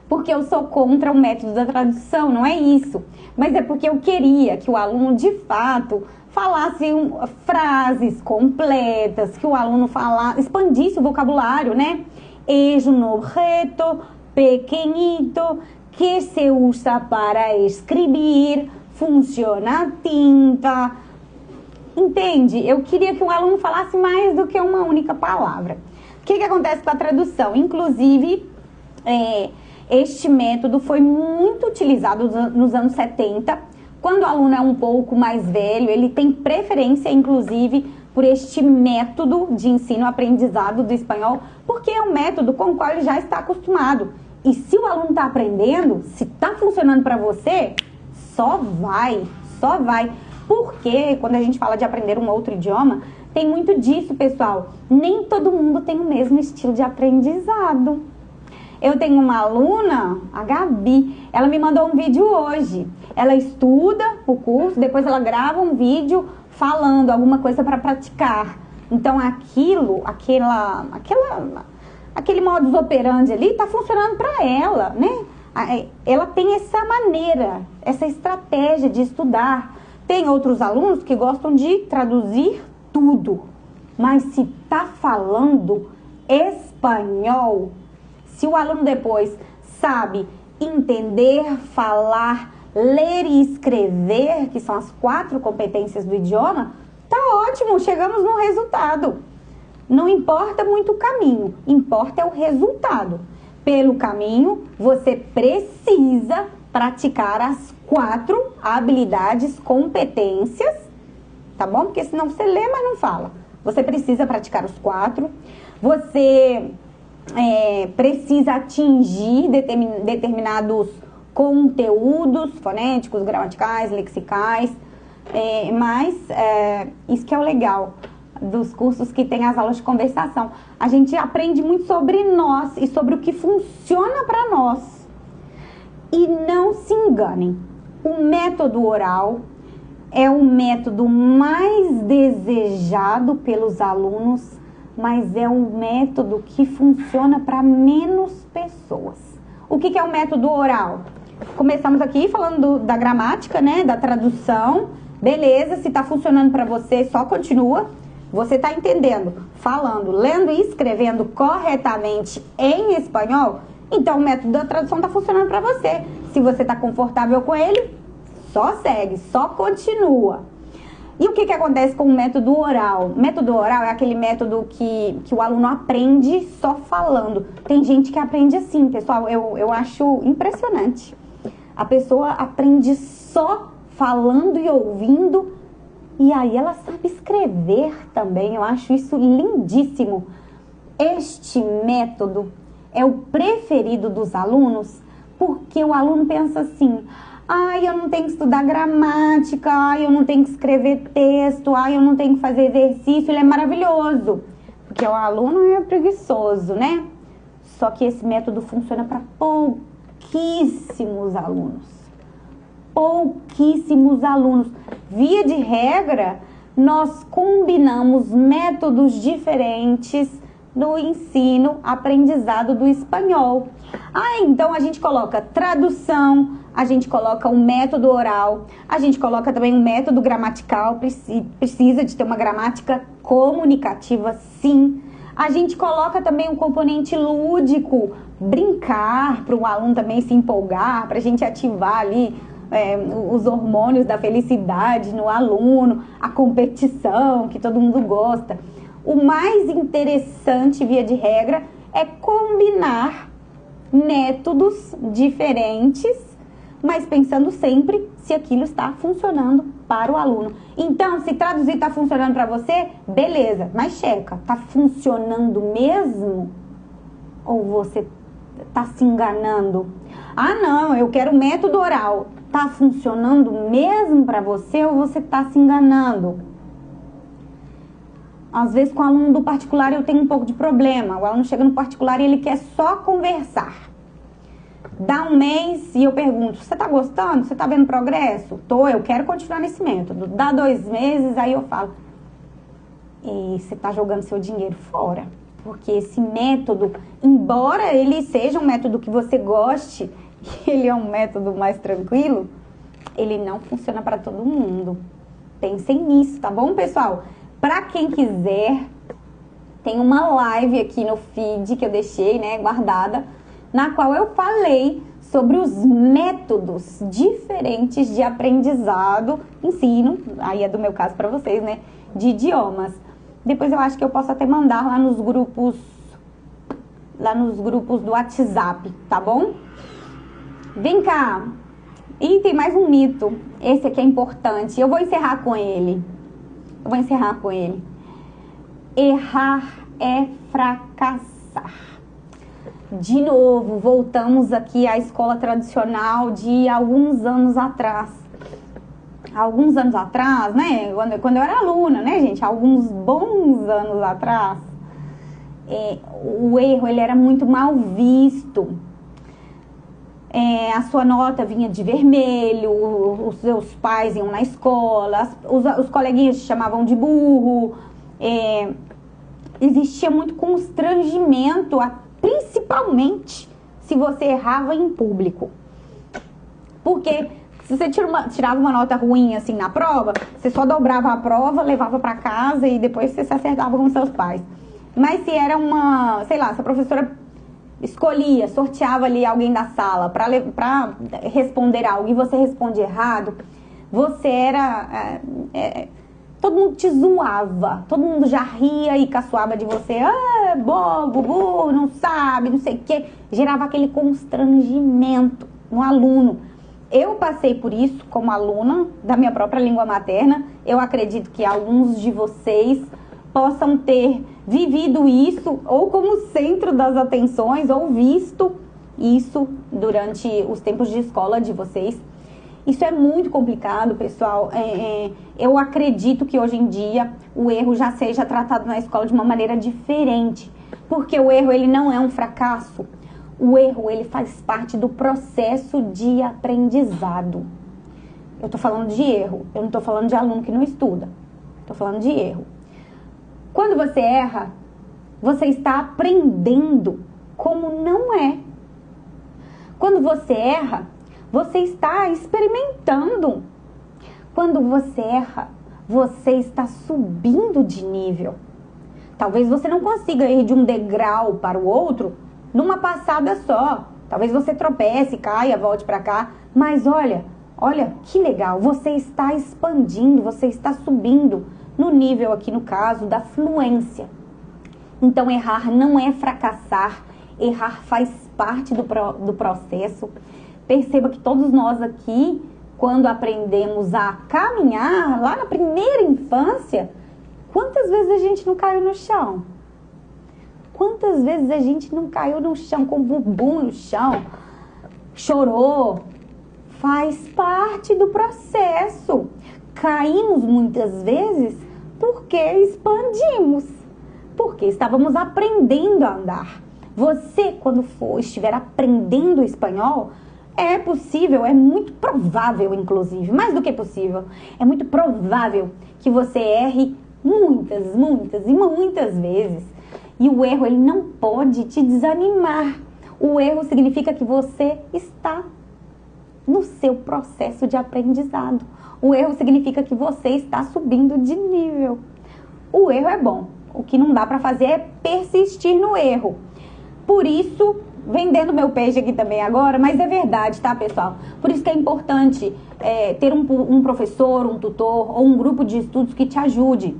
porque eu sou contra o método da tradução, não é isso. Mas é porque eu queria que o aluno de fato falasse frases completas, que o aluno expandisse o vocabulário, né? Es un objeto pequeñito que se usa para escrever, funciona a tinta. Entende? Eu queria que o aluno falasse mais do que uma única palavra. O que acontece com a tradução? Inclusive, este método foi muito utilizado nos anos 70. Quando o aluno é um pouco mais velho, ele tem preferência, inclusive, por este método de ensino-aprendizado do espanhol, porque é um método com o qual ele já está acostumado. E se o aluno está aprendendo, se está funcionando para você, só vai. Porque quando a gente fala de aprender um outro idioma, tem muito disso, pessoal. Nem todo mundo tem o mesmo estilo de aprendizado. Eu tenho uma aluna, a Gabi, ela me mandou um vídeo hoje. Ela estuda o curso, depois ela grava um vídeo falando alguma coisa para praticar. Então aquele modus operandi ali está funcionando para ela, né? Ela tem essa maneira, essa estratégia de estudar. Tem outros alunos que gostam de traduzir tudo, mas se está falando espanhol, se o aluno depois sabe entender, falar, ler e escrever, que são as 4 competências do idioma, tá ótimo, chegamos no resultado. Não importa muito o caminho, importa é o resultado. Pelo caminho, você precisa praticar as 4 habilidades, competências, tá bom? Porque senão você lê, mas não fala. Você precisa praticar os 4. Você precisa atingir determinados conteúdos fonéticos, gramaticais, lexicais, mas isso que é o legal dos cursos que tem as aulas de conversação. A gente aprende muito sobre nós e sobre o que funciona para nós. E não se enganem, o método oral é o método mais desejado pelos alunos, mas é um método que funciona para menos pessoas. O que é o método oral? Começamos aqui falando da gramática, né, da tradução. Beleza, se está funcionando para você, só continua. Você está entendendo, falando, lendo e escrevendo corretamente em espanhol, então o método da tradução está funcionando para você. Se você está confortável com ele, só segue, só continua. E o que acontece com o método oral? O método oral é aquele método que o aluno aprende só falando. Tem gente que aprende assim, pessoal, eu acho impressionante. A pessoa aprende só falando e ouvindo, e aí ela sabe escrever também. Eu acho isso lindíssimo. Este método é o preferido dos alunos, porque o aluno pensa assim: eu não tenho que estudar gramática, eu não tenho que escrever texto, eu não tenho que fazer exercício. Ele é maravilhoso, porque o aluno é preguiçoso, né? Só que esse método funciona para pouquíssimos alunos. Pouquíssimos alunos. Via de regra, nós combinamos métodos diferentes do ensino, aprendizado do espanhol. Então a gente coloca tradução, a gente coloca um método oral, a gente coloca também um método gramatical, precisa de ter uma gramática comunicativa, sim. A gente coloca também um componente lúdico, brincar, para o aluno também se empolgar, para a gente ativar ali os hormônios da felicidade no aluno, a competição, que todo mundo gosta. O mais interessante, via de regra, é combinar métodos diferentes, mas pensando sempre se aquilo está funcionando para o aluno. Então, se traduzir está funcionando para você, beleza, mas checa, está funcionando mesmo? Ou você está se enganando? Ah, não, eu quero método oral. Está funcionando mesmo para você ou você está se enganando? Às vezes com o aluno do particular eu tenho um pouco de problema. O aluno chega no particular e ele quer só conversar. Dá um mês e eu pergunto, você tá gostando? Você tá vendo progresso? Tô, eu quero continuar nesse método. Dá 2 meses, aí eu falo, e você tá jogando seu dinheiro fora. Porque esse método, embora ele seja um método que você goste, ele é um método mais tranquilo, ele não funciona para todo mundo. Pensem nisso, tá bom, pessoal? Para quem quiser, tem uma live aqui no feed que eu deixei, né, guardada, na qual eu falei sobre os métodos diferentes de aprendizado, ensino, aí é do meu caso para vocês, né, de idiomas. Depois eu acho que eu posso até mandar lá nos grupos do WhatsApp, tá bom? Vem cá. E tem mais um mito, esse aqui é importante, eu vou encerrar com ele. Errar é fracassar. De novo, voltamos aqui à escola tradicional de alguns anos atrás. Alguns anos atrás, né? Quando eu era aluna, né, gente? Alguns bons anos atrás, o erro ele era muito mal visto. A sua nota vinha de vermelho, os seus pais iam na escola, os coleguinhas te chamavam de burro. Existia muito constrangimento, principalmente se você errava em público. Porque se você tirava uma nota ruim assim na prova, você só dobrava a prova, levava para casa e depois você se acertava com seus pais. Mas se era sei lá, se a professora escolhia, sorteava ali alguém da sala para responder algo e você responde errado, você era... todo mundo te zoava, todo mundo já ria e caçoava de você. Ah, bobo, burro, não sabe, não sei o quê. Gerava aquele constrangimento no aluno. Eu passei por isso como aluna da minha própria língua materna. Eu acredito que alguns de vocês possam ter vivido isso ou como centro das atenções ou visto isso durante os tempos de escola de vocês. Isso é muito complicado, pessoal. Eu acredito que hoje em dia o erro já seja tratado na escola de uma maneira diferente. Porque o erro ele não é um fracasso. O erro ele faz parte do processo de aprendizado. Eu estou falando de erro. Eu não estou falando de aluno que não estuda. Estou falando de erro. Quando você erra, você está aprendendo como não é. Quando você erra, você está experimentando. Quando você erra, você está subindo de nível. Talvez você não consiga ir de um degrau para o outro numa passada só. Talvez você tropece, caia, volte para cá. Mas olha que legal. Você está expandindo, você está subindo no nível aqui, no caso, da fluência. Então, errar não é fracassar. Errar faz parte do processo. Perceba que todos nós aqui, quando aprendemos a caminhar, lá na primeira infância, quantas vezes a gente não caiu no chão? Quantas vezes a gente não caiu no chão, com o bumbum no chão, chorou? Faz parte do processo. Caímos muitas vezes porque expandimos, porque estávamos aprendendo a andar. Você, quando estiver aprendendo espanhol, é possível, é muito provável, inclusive, mais do que possível, é muito provável que você erre muitas e muitas vezes. E o erro, ele não pode te desanimar. O erro significa que você está no seu processo de aprendizado. O erro significa que você está subindo de nível. O erro é bom. O que não dá para fazer é persistir no erro. Por isso, vendendo meu peixe aqui também agora, mas é verdade, tá, pessoal? Por isso que é importante ter um professor, um tutor ou um grupo de estudos que te ajude.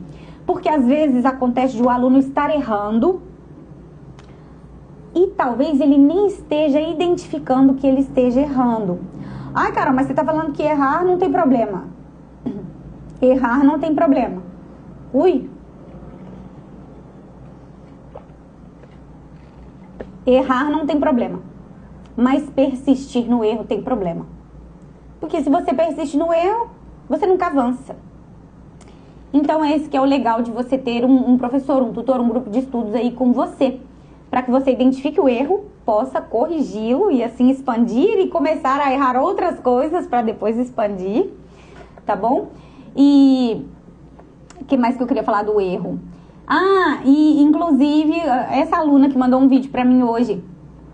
Porque às vezes acontece de o aluno estar errando e talvez ele nem esteja identificando que ele esteja errando. Ai, Carol, mas você tá falando que errar não tem problema. Errar não tem problema. Ui. Errar não tem problema. Mas persistir no erro tem problema. Porque se você persiste no erro, você nunca avança. Então esse que é o legal de você ter um professor, um tutor, um grupo de estudos aí com você. Para que você identifique o erro, possa corrigi-lo e assim expandir e começar a errar outras coisas para depois expandir. Tá bom? E o que mais que eu queria falar do erro? Ah, e inclusive essa aluna que mandou um vídeo para mim hoje,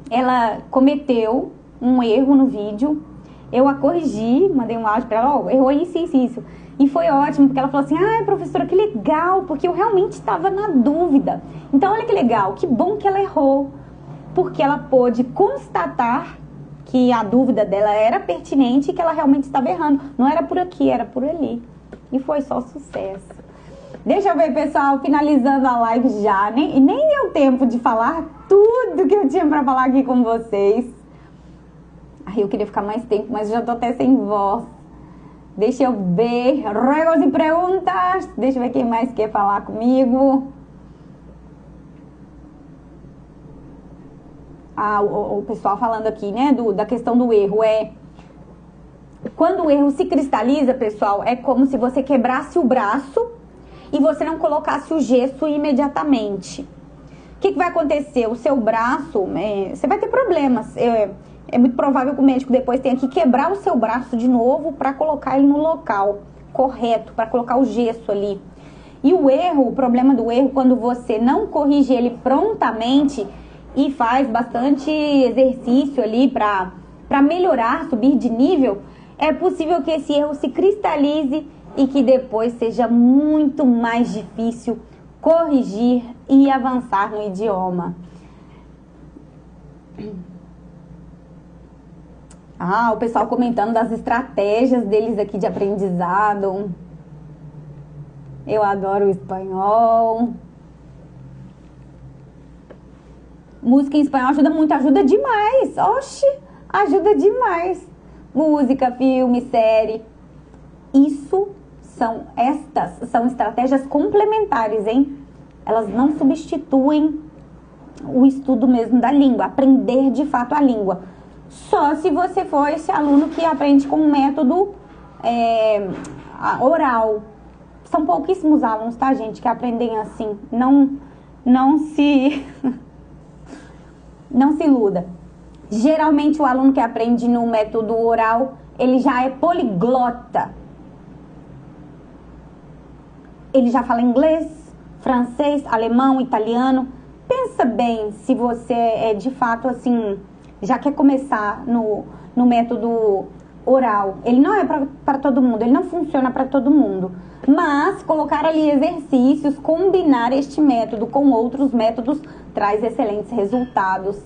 ela cometeu um erro no vídeo, eu a corrigi, mandei um áudio para ela, ó, errou isso. E foi ótimo, porque ela falou assim, ah, professora, que legal, porque eu realmente estava na dúvida. Então, olha que legal, que bom que ela errou, porque ela pôde constatar que a dúvida dela era pertinente e que ela realmente estava errando. Não era por aqui, era por ali. E foi só sucesso. Deixa eu ver, pessoal, finalizando a live já. Nem deu tempo de falar tudo que eu tinha pra falar aqui com vocês. Ai, eu queria ficar mais tempo, mas já tô até sem voz. Deixa eu ver. Ruegos e perguntas. Deixa eu ver quem mais quer falar comigo. Ah, o pessoal falando aqui, né, da questão do erro. Quando o erro se cristaliza, pessoal, é como se você quebrasse o braço e você não colocasse o gesso imediatamente. O que vai acontecer? O seu braço, você vai ter problemas. É muito provável que o médico depois tenha que quebrar o seu braço de novo para colocar ele no local correto, para colocar o gesso ali. E o problema do erro, quando você não corrige ele prontamente e faz bastante exercício ali para melhorar, subir de nível, é possível que esse erro se cristalize e que depois seja muito mais difícil corrigir e avançar no idioma. Ah, o pessoal comentando das estratégias deles aqui de aprendizado. Eu adoro o espanhol. Música em espanhol ajuda muito, ajuda demais. Oxi, ajuda demais. Música, filme, série. Estas são estratégias complementares, hein? Elas não substituem o estudo mesmo da língua, aprender de fato a língua. Só se você for esse aluno que aprende com um método oral. São pouquíssimos alunos, tá, gente, que aprendem assim. Não se iluda. Geralmente o aluno que aprende no método oral, ele já é poliglota. Ele já fala inglês, francês, alemão, italiano. Pensa bem se você de fato assim, já quer começar no método oral. Ele não é para todo mundo, ele não funciona para todo mundo. Mas colocar ali exercícios, combinar este método com outros métodos, traz excelentes resultados.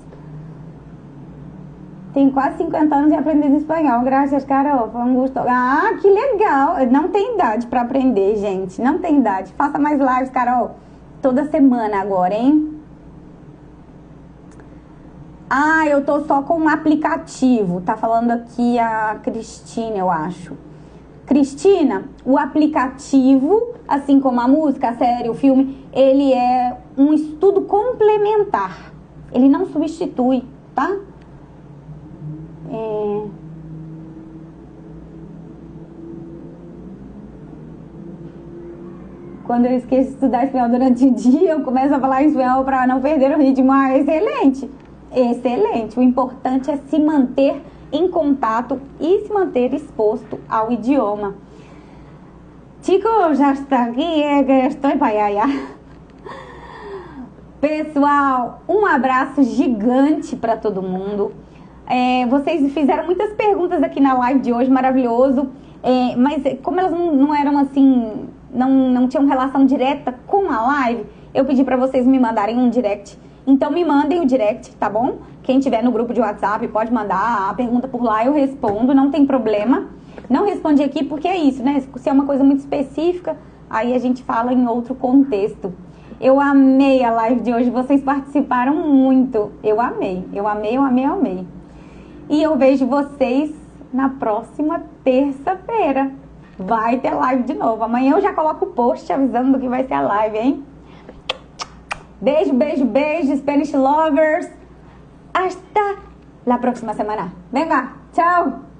Tenho quase 50 anos e aprendendo espanhol. Graças, Carol. Foi um gosto. Ah, que legal. Não tem idade para aprender, gente. Não tem idade. Faça mais lives, Carol. Toda semana agora, hein? Ah, eu tô só com um aplicativo. Tá falando aqui a Cristina, eu acho. Cristina, o aplicativo, assim como a música, a série, o filme, ele é um estudo complementar. Ele não substitui, tá? Quando eu esqueço de estudar espanhol durante o dia, eu começo a falar espanhol para não perder o ritmo. Ah, excelente! Excelente! O importante é se manter em contato e se manter exposto ao idioma. Chicos, já está aqui, que estou para allá. Pessoal, um abraço gigante para todo mundo. Vocês fizeram muitas perguntas aqui na live de hoje, maravilhoso. Mas como elas não eram assim, não tinham relação direta com a live, eu pedi pra vocês me mandarem um direct. Então me mandem o direct, tá bom? Quem tiver no grupo de WhatsApp pode mandar a pergunta por lá, eu respondo, não tem problema. Não respondi aqui porque é isso, né? Se é uma coisa muito específica, aí a gente fala em outro contexto. Eu amei a live de hoje, vocês participaram muito. Eu amei. E eu vejo vocês na próxima terça-feira. Vai ter live de novo. Amanhã eu já coloco o post avisando do que vai ser a live, hein? Beijo, beijo, beijo, Spanish Lovers. Hasta la próxima semana. Venga, tchau!